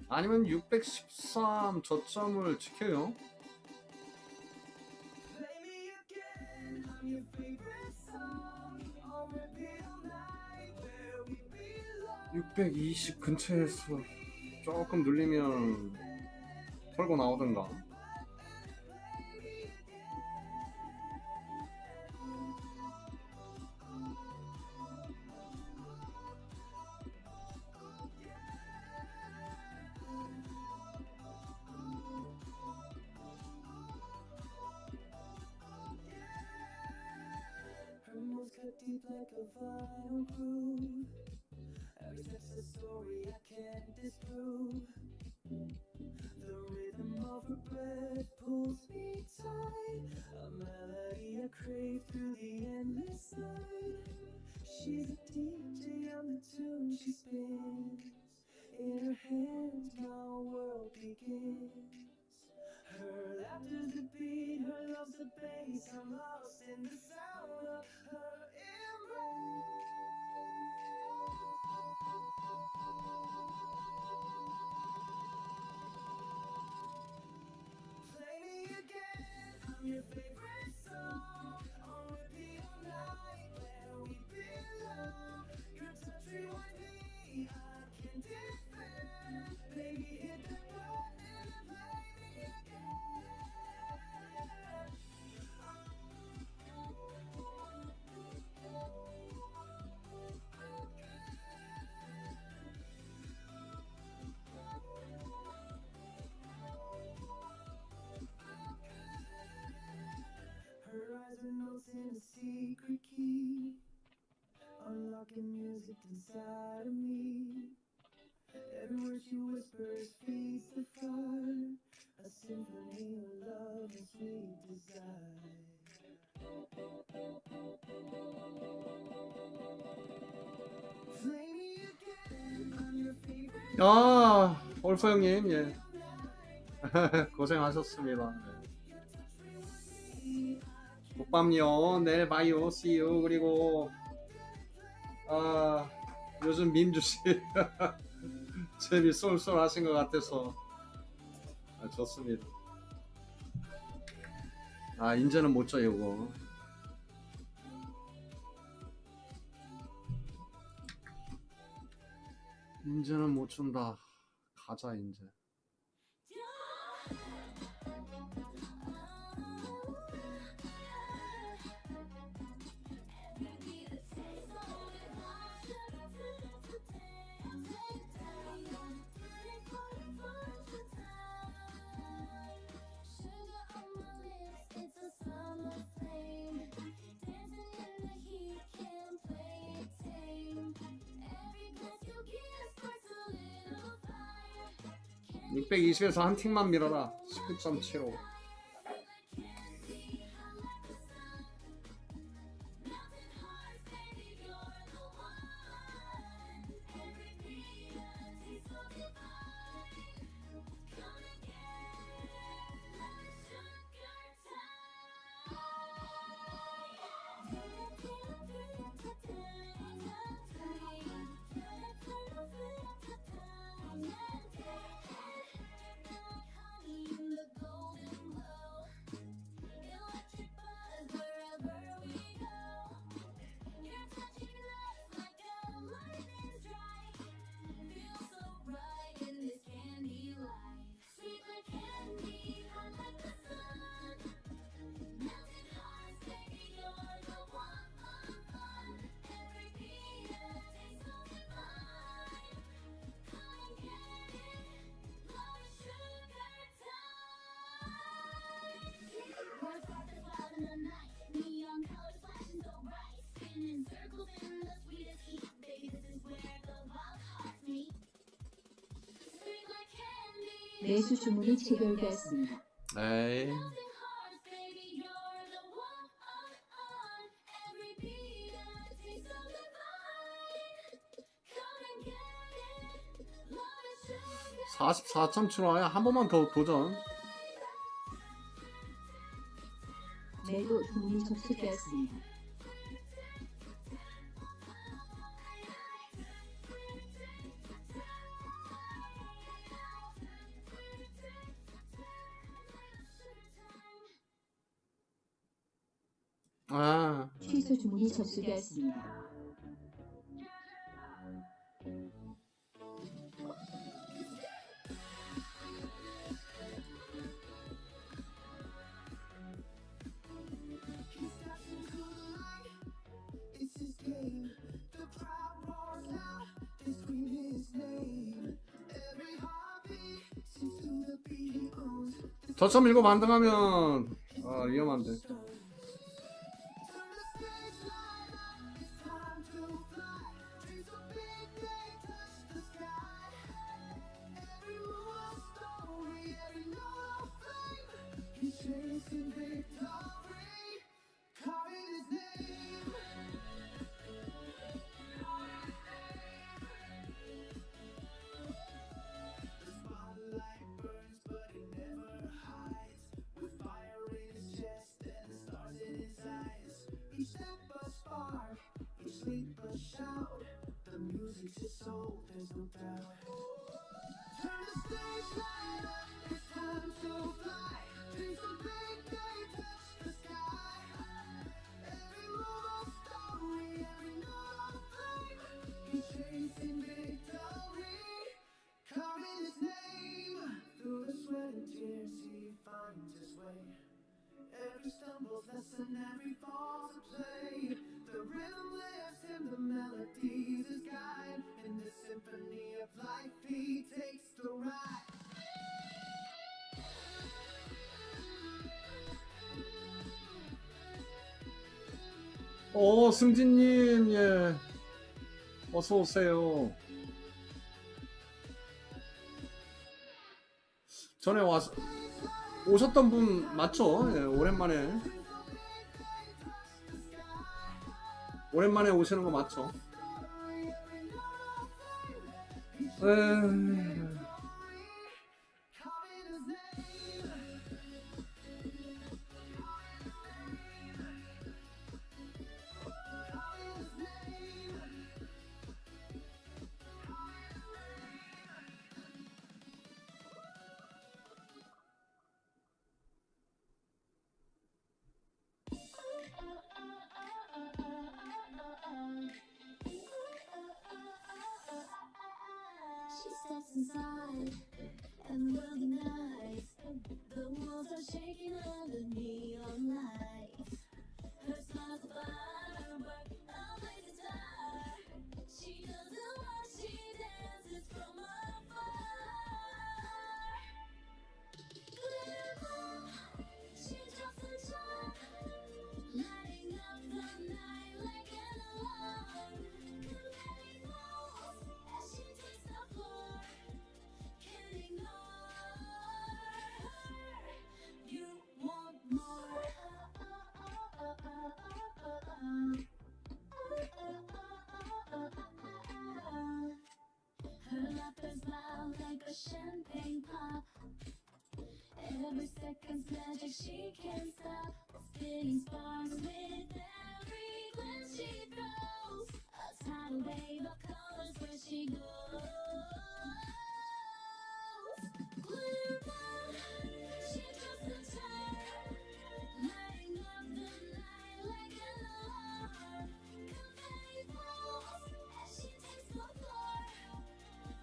아니면 613 저점을 지켜요. 620 근처에서 조금 눌리면 털고 나오든가. deep like a vinyl groove. Every step's a story I can't disprove. The rhythm of her breath pulls me tight. A melody I crave through the endless night. She's a DJ on the tune she spins. In her hands my world begins. Her laughter's the beat, her love's the bass. I'm lost in the sound of her embrace. Play me again, I'm your favorite song. On repeat all night, where we belong. Your touch rewind me, I can defend. Baby, hit the button and play me again. Her eyes are notes in a secret key, unlocking music inside of me. Every word she whispers feeds the fire, a symphony of love and sweet desire. Play me again, I'm your favorite. 올포 형님, 예. 고생하셨습니다. 국밥요. 내일 봐요. See you. 그리고 요즘 민주씨 재미 쏠쏠 하신 것 같아서 좋습니다. 인제는 못 줘, 이거. 인제는 못 준다. 가자, 인제. 백 620에서 한 틱만 밀어라. 19.75. 매수 주문이 체결되었습니다. 에이. $44.7원. 한 번만 더 도전. 매도 주문이 접수되었습니다. 아, 취소 주문이 접수되었습니다. 저점 밀고 반등하면 위험한데. 승진님, 예. 어서오세요. 전에 오셨던 분 맞죠? 예, 오랜만에 오시는 거 맞죠? She steps inside, and the world ignites. The walls are shaking under neon lights. Her smile's a firework, a blazing star. She doesn't walk, she dances from afar. Glimmer, she drops a charm, lighting up the night like an alarm. Confetti falls as she takes the floor. Can't ignore her. You want more. Her laughter smiles like a champagne pop. Every second's magic, she can't stop. Spinning sparks with every glance she throws. A tidal wave of colors where she goes. Glimmer, she drops the turn, lighting up the night like an alarm. Confetti falls as she takes the floor.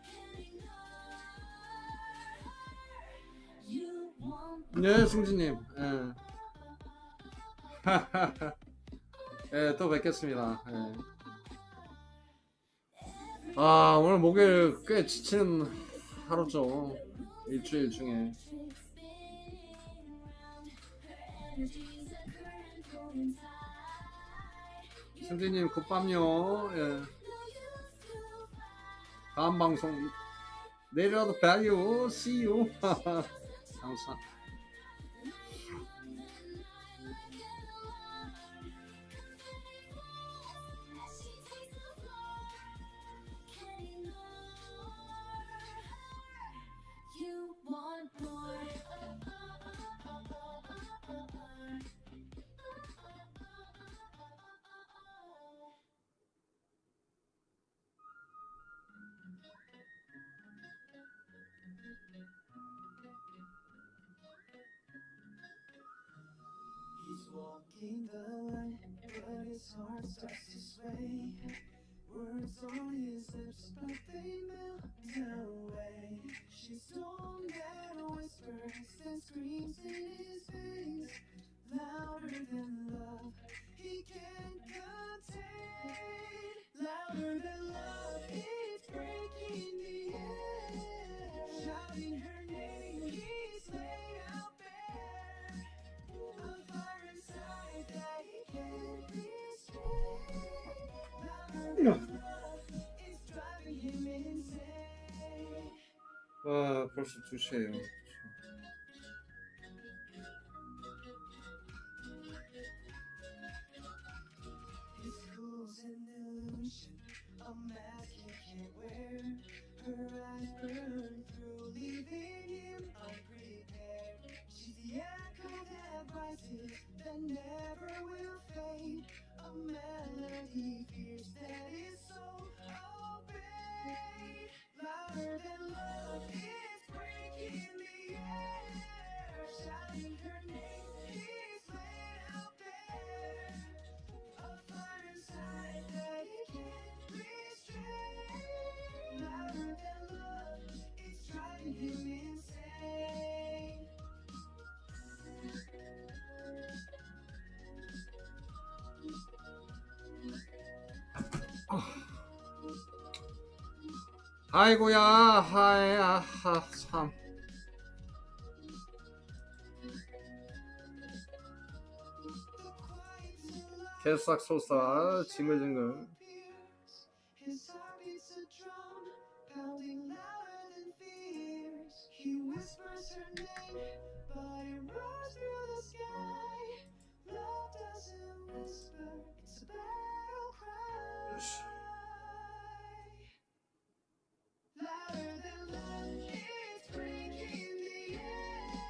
Can't ignore her. You want 네, 승진님. 예, 또 뵙겠습니다. 예. 오늘 목요일 꽤 지치는 하루죠. 일주일 중에. 승진님, 굿밤요. 예. 다음 방송 내일이라도 value. See you. 감사. You want more. He's walking the line, but his heart starts to sway. Words on his lips, but they melt away. She's told that whispers and screams in his face, louder than love, he can't contain. Louder than love, it's breaking the air. Shouting her name, he's laid out bare. A fire inside that he can't restrain. Louder than love, it's driving him insane. 아, 벌써 2시에요. His school's an illusion, a mask he can't wear. Her eyes burn through, leaving him unprepared. She's the echo that rises, that never will fade. A melody fierce that is so obeyed. Louder than love, it's breaking the air. Shouting her name, he's laid out bare. A fire inside that he can't restrain. Louder than love, it's driving him insane. 아이고야, 하이, 아하, 참. 개싹 솟아, 징글징글. His heart beats a drum, pounding louder than fears. He whispers her name, but it roars through the sky. Love doesn't whisper, it's a battle cry. Louder than love, it's breaking the air.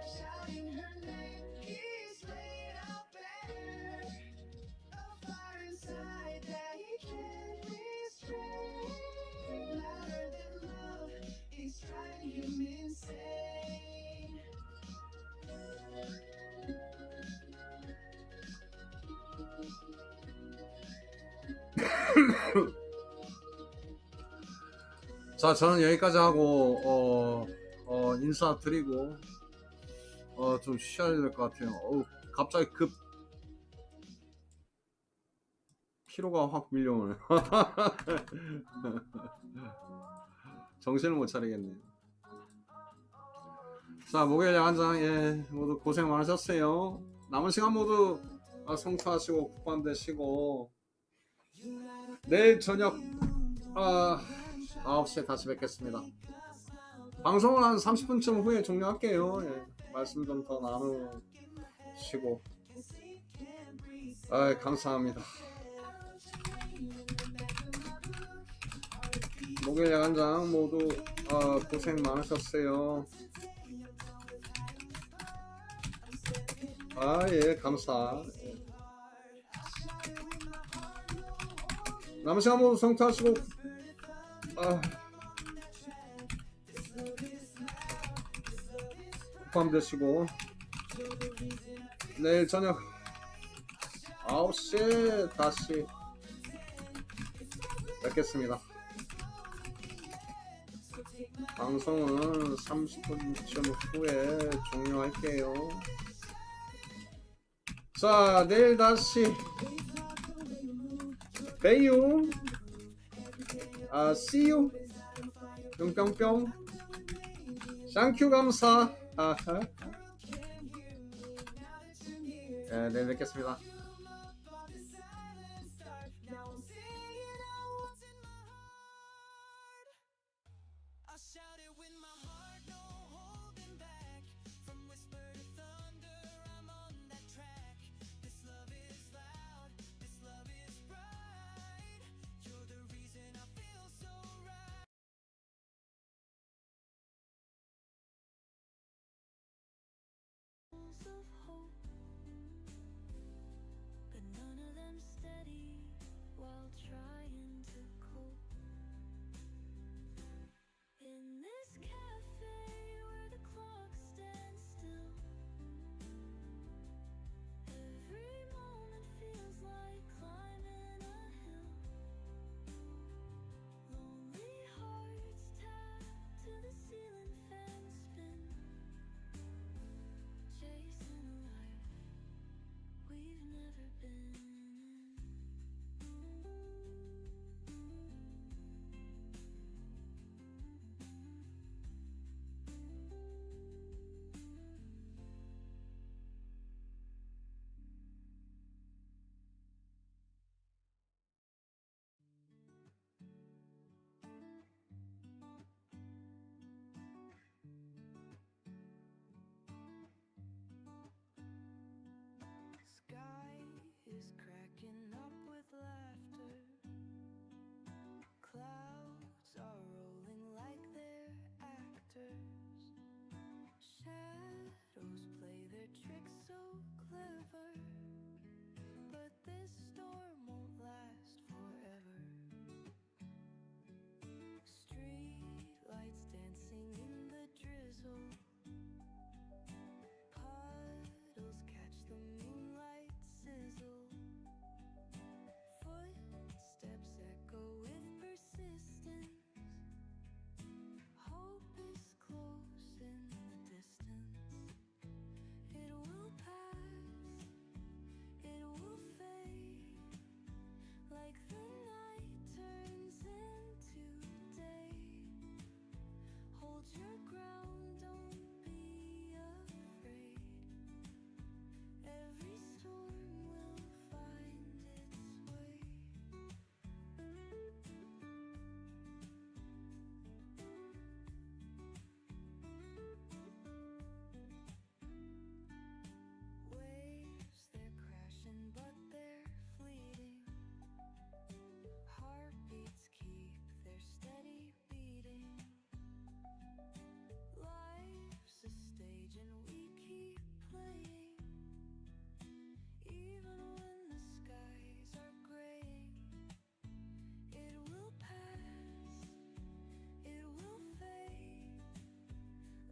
Shouting her name, he's laid out bare. A fire inside that he can't restrain. Louder than love, it's driving him insane. 자, 저는 여기까지 하고 인사드리고 좀 쉬어야 될 것 같아요. 갑자기 급 피로가 확 밀려오네. 정신을 못 차리겠네요. 자, 목요일 야간장, 예, 모두 고생 많으셨어요. 남은 시간 모두 성투하시고 국밥 되시고 내일 저녁 9시에 다시 뵙겠습니다. 방송을 한 30분쯤 후에 종료할게요. 예, 말씀 좀 더 나누시고 감사합니다. 목요일 야간장 모두 고생 많으셨어요. 예, 감사. 남은 시간 모두 성투하시고 국밥 되시고 내일 저녁 9시에 다시 뵙겠습니다. 방송은 30분쯤 후에 종료할게요. 자, 내일 다시 봬요. see you. 뿅뿅뿅. 쌍큐 감사. 네, 내일 뵙겠습니다. I glimmerings of hope, but none of them steady while trying to cope. In this cafe where the clock stands still, every moment feels like climbing a hill. Lonely hearts tapped to the ceiling fan spin, chasing a life we've never been in. Sky is cracking up with laughter. Clouds are rolling like they're actors. Shadows play their tricks so clever, but this storm won't last forever. Street lights dancing in the drizzle, puddles catch the moonlight sizzle. Footsteps echo with persistence. Hope is close in the distance. It will pass, it will fade, like the night turns into day. Hold your ground, don't be afraid. Every storm will find its way. Waves, they're crashing, but they're fleeting. Heartbeats keep their steady beating. Life's a stage and we keep playing, even when the skies are graying. It will pass, it will fade,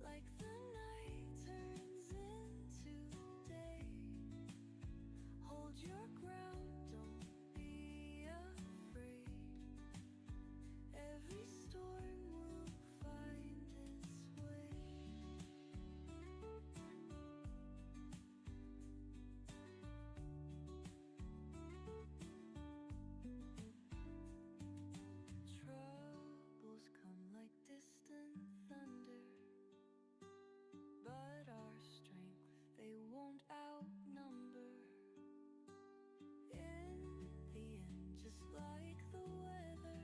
like the night turns into day. Hold your ground, don't be afraid. Every storm will find its way. Troubles come like distant thunder, but our strength they won't outnumber. In the end, just like the weather,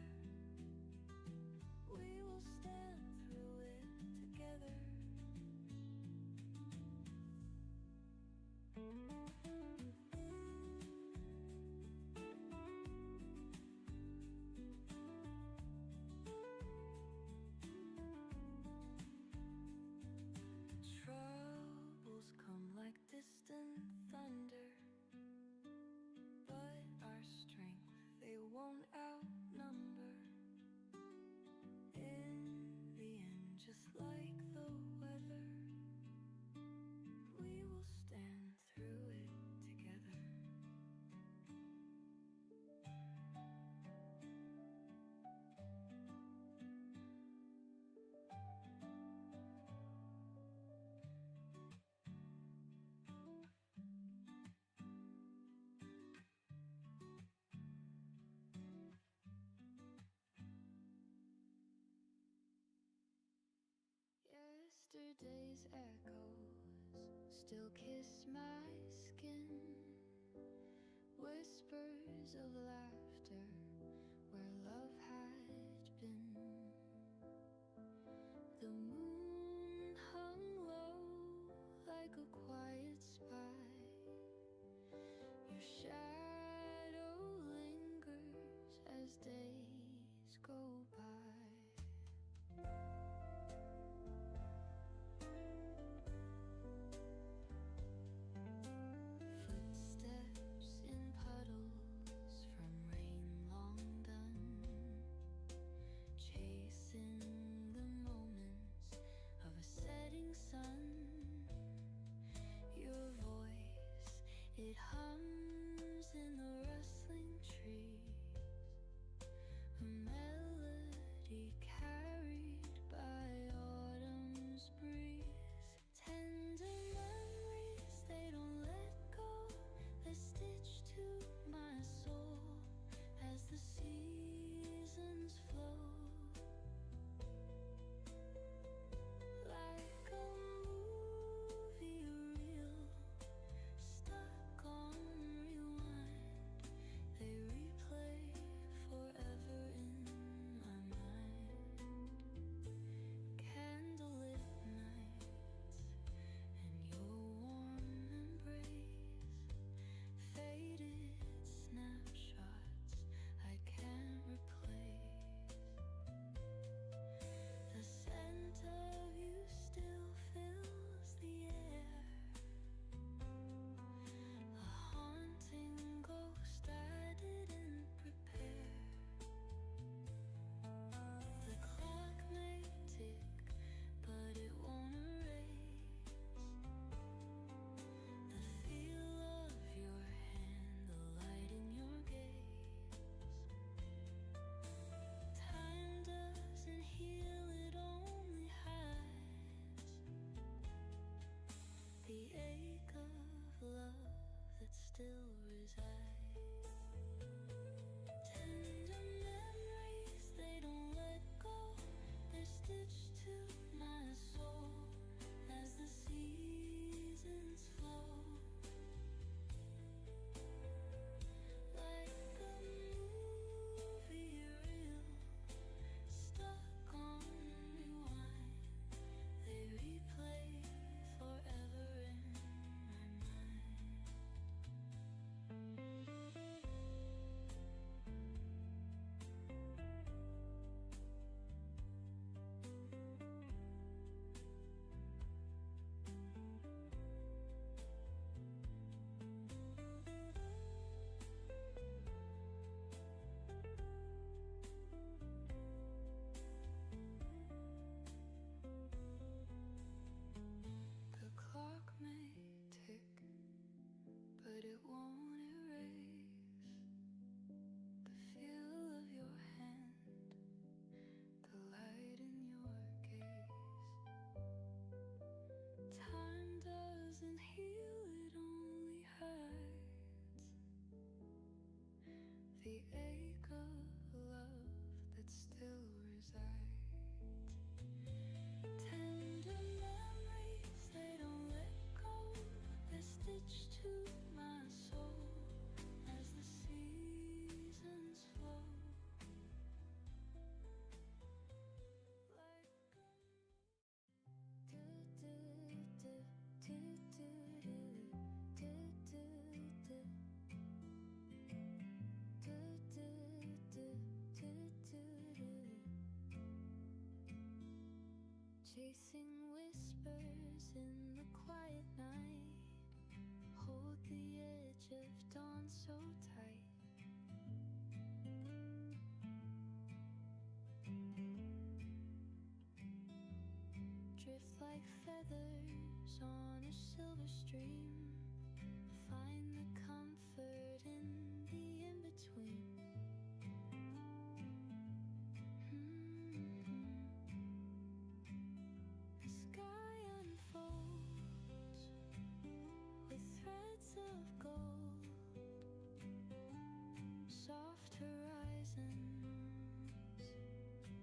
we will stand through it together. Troubles come like distant thunder, but our strength they won't outnumber. In the end, just like the weather, we will stand through it together. Yesterday's echoes still kiss my skin. Whispers of laughter where love had been. The moon hung low like a quiet spy. Your shadow lingers as days go by. Chasing whispers in the quiet night. Hold the edge of dawn so tight. Drift like feathers on a silver stream. Find the comfort in the in-between. The sky unfolds with threads of gold. Soft horizons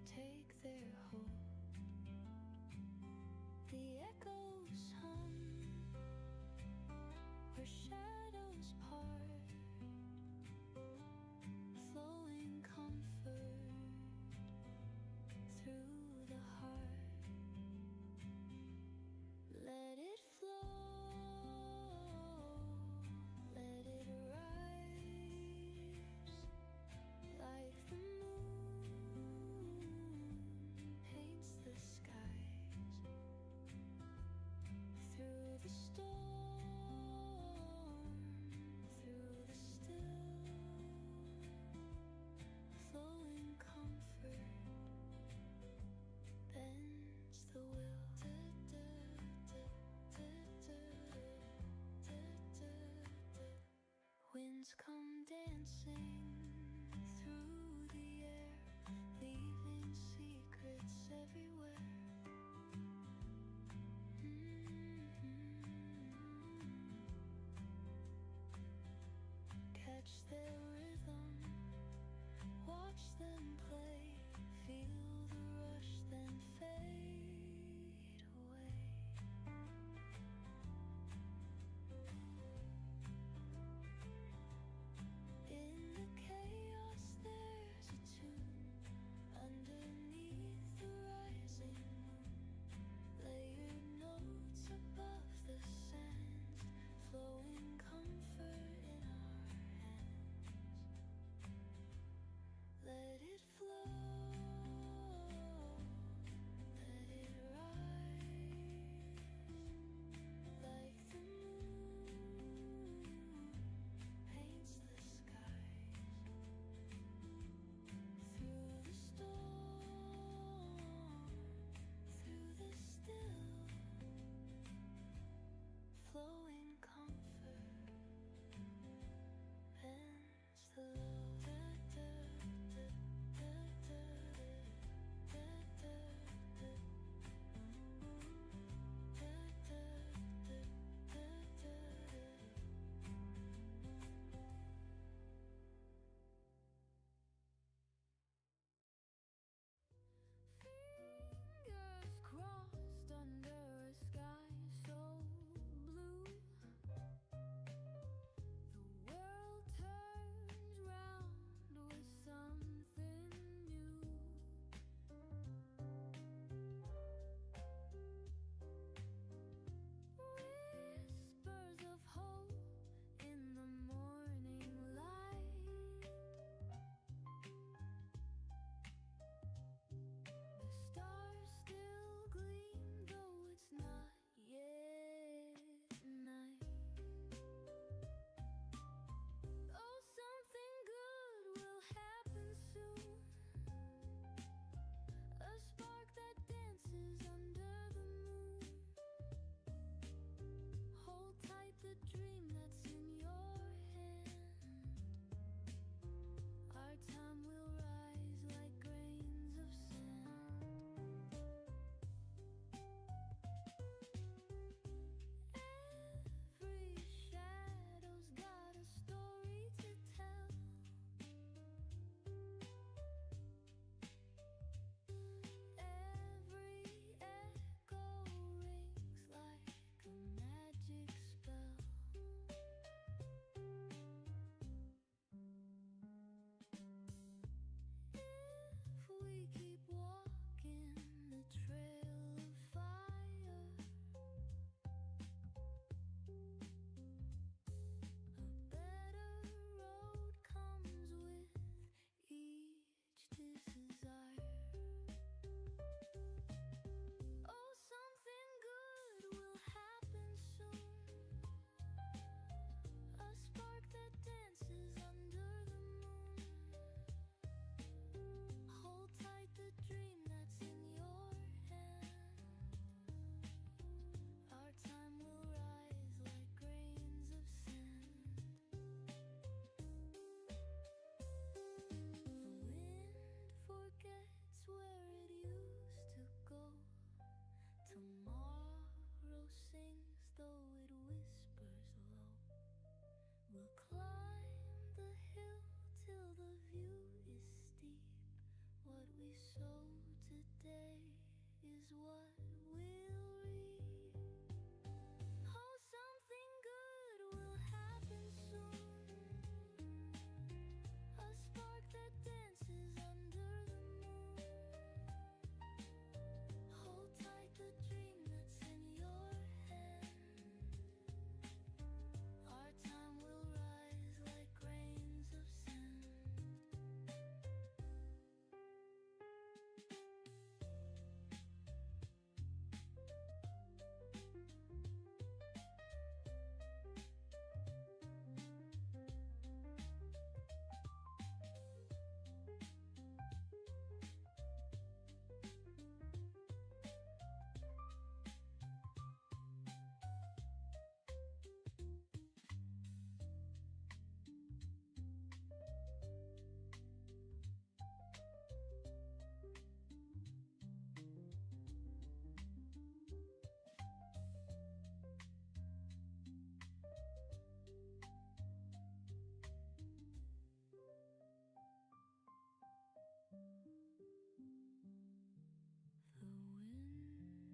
take their hold. The echoes hum where shadows part, flowing comfort through the heart. Let it flow, let it rise, like the moon paints the skies. Through the storm, through the still, flowing comfort bends the will. Winds come dancing through the air, leaving secrets everywhere. Catch their rhythm, watch them play, feel the rush, then fade away. In the we sow today is what we'll reap. Oh, something good will happen soon. A spark that dances under the moon. Hold tight the dream that's in your hand. Our time will rise like grains of sand. The wind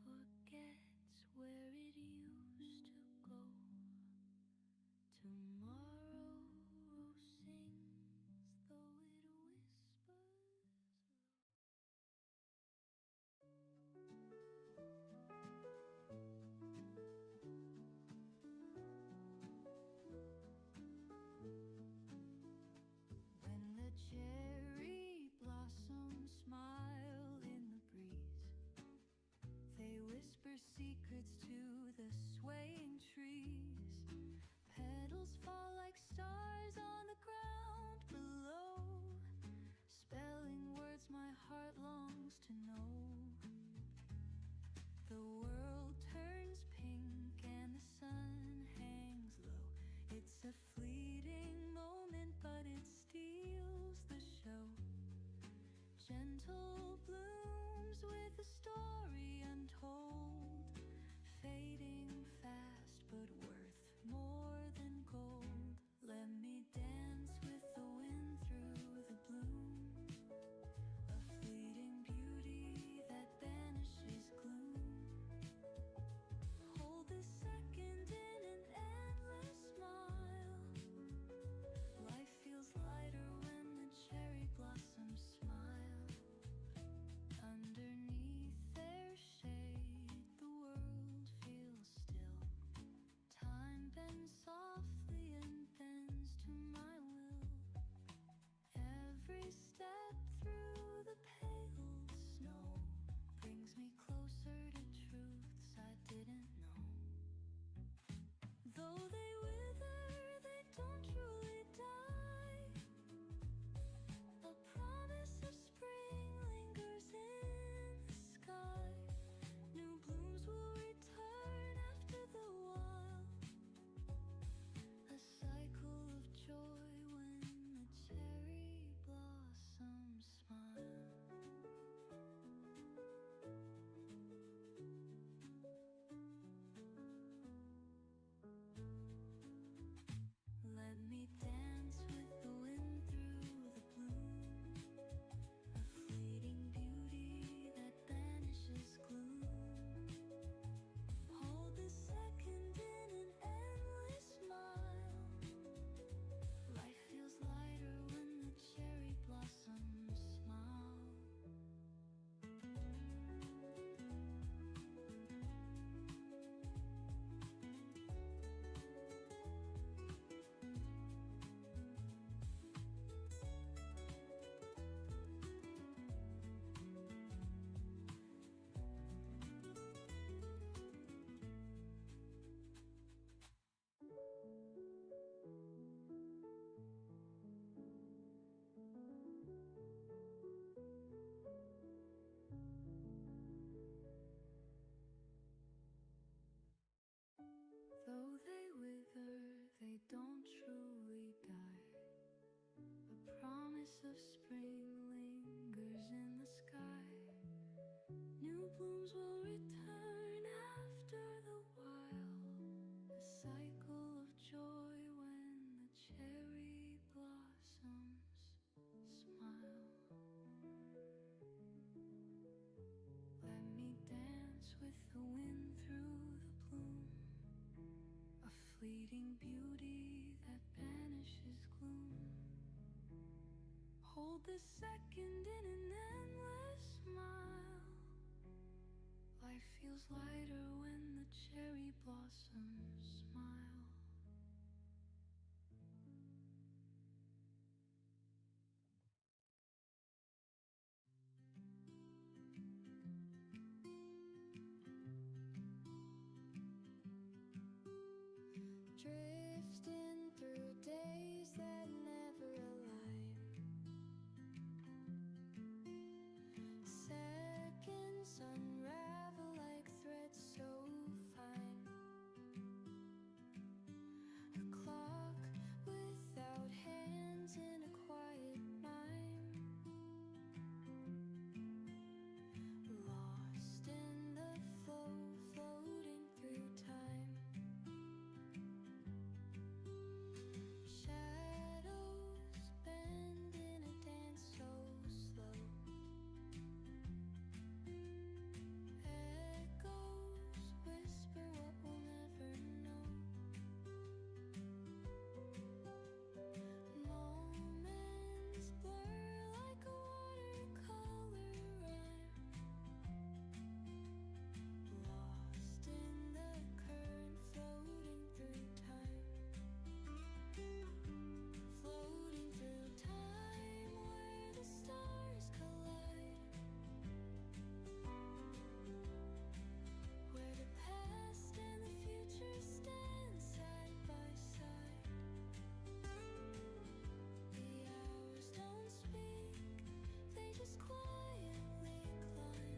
forgets where it used to go. Tomorrow sings, though it whispers when the cherry blossoms smile in the breeze. They whisper secrets to the swaying trees. Petals fall like stars on the ground below, spelling words my heart longs to know. The world turns pink and the sun hangs low. It's a fleeting moment, but it steals the show. Gentle blooms with a story untold, fading fast but worth more than gold. Let me dance with the wind through the bloom, a fleeting beauty that banishes gloom. Hold this second in an endless smile. Life feels lighter when the cherry blossoms smile. Underneath their shade, the world feels still. Time bends softly and bends to my will. Every step through the pale snow brings me closer to truths I didn't know. Though they wither, they don't truly die. A promise of spring lingers in the sky. New blooms will return after the while. A cycle of joy when the cherry blossoms smile. Let me dance with the wind through the bloom, a fleeting beauty that banishes gloom. Hold the second in an endless smile. Life feels lighter when the cherry blossoms smile. Though they wither, they don't truly die. A promise of spring lingers in the sky. New blooms will return after the while. A cycle of joy when the cherry blossoms smile. wind through the bloom, a fleeting beauty that banishes gloom. Hold this second in an endless smile. Life feels lighter when the cherry blossoms smile. Drifting through days that never align. Seconds unravel like threads so fine. A clock without hands in a quiet mime. Lost in the flow, floating through time. Shadows bend in a dance so slow. Echoes whisper what we'll never know. Moments blur like a watercolor rhyme. Lost in the current, floating through time. Floating through time where the stars collide. Where the past and the future stand side by side. The hours don't speak, they just quietly climb.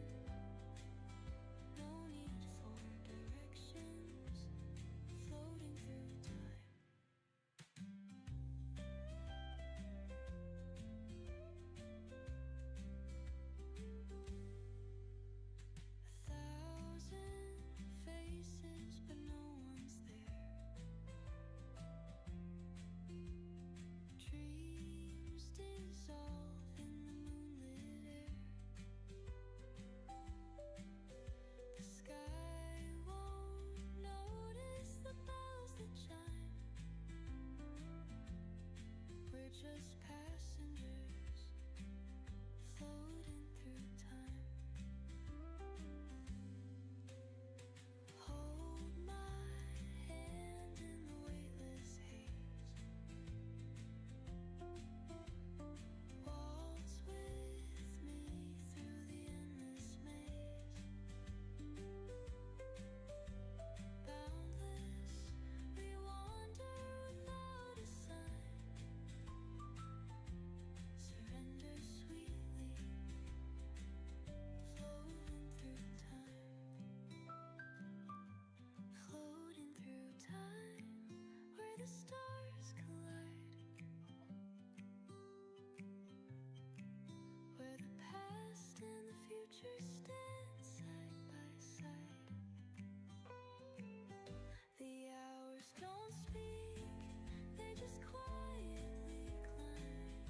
No need for directions, floating through time. A thousand faces, but no one's there. Dreams dissolve in the moonlit air. The sky won't notice the bells that chime. We're just passengers, floating through time. Hold my hand in the weightless haze. Waltz with me through the endless maze. Boundless, we wander without a sign. Surrender sweetly, floating through time. Floating through time where the stars collide. Where the past and the future stand side by side. The hours don't speak, they just quietly climb.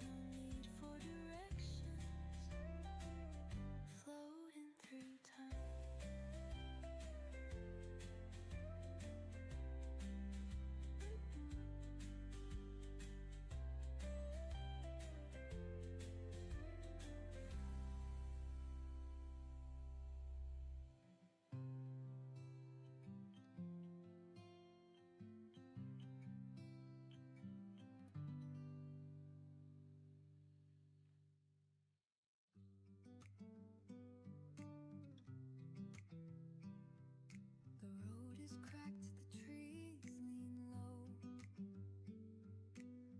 No need for directions, floating through time. The road is cracked, the trees lean low.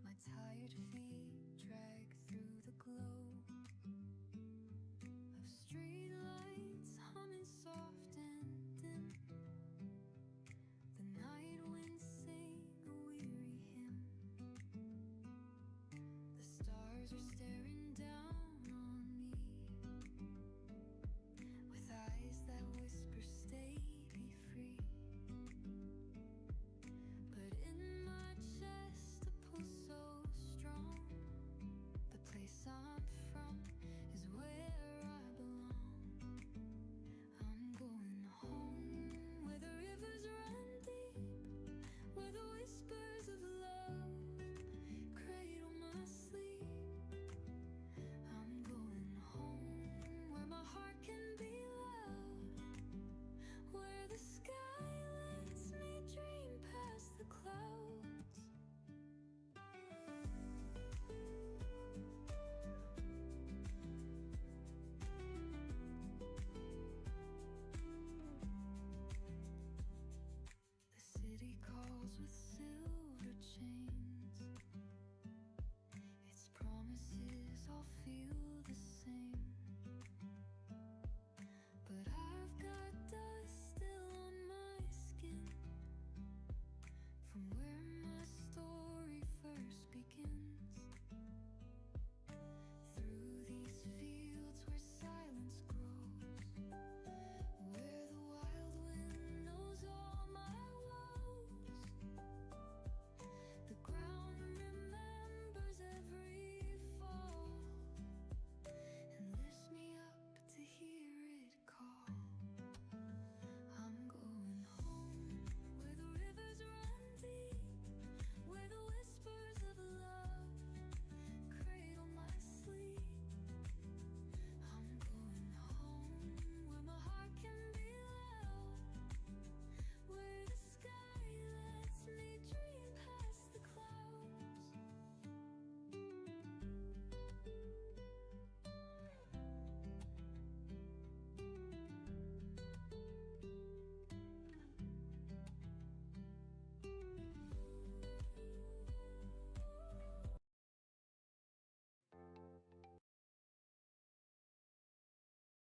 My tired feet drag through the glow.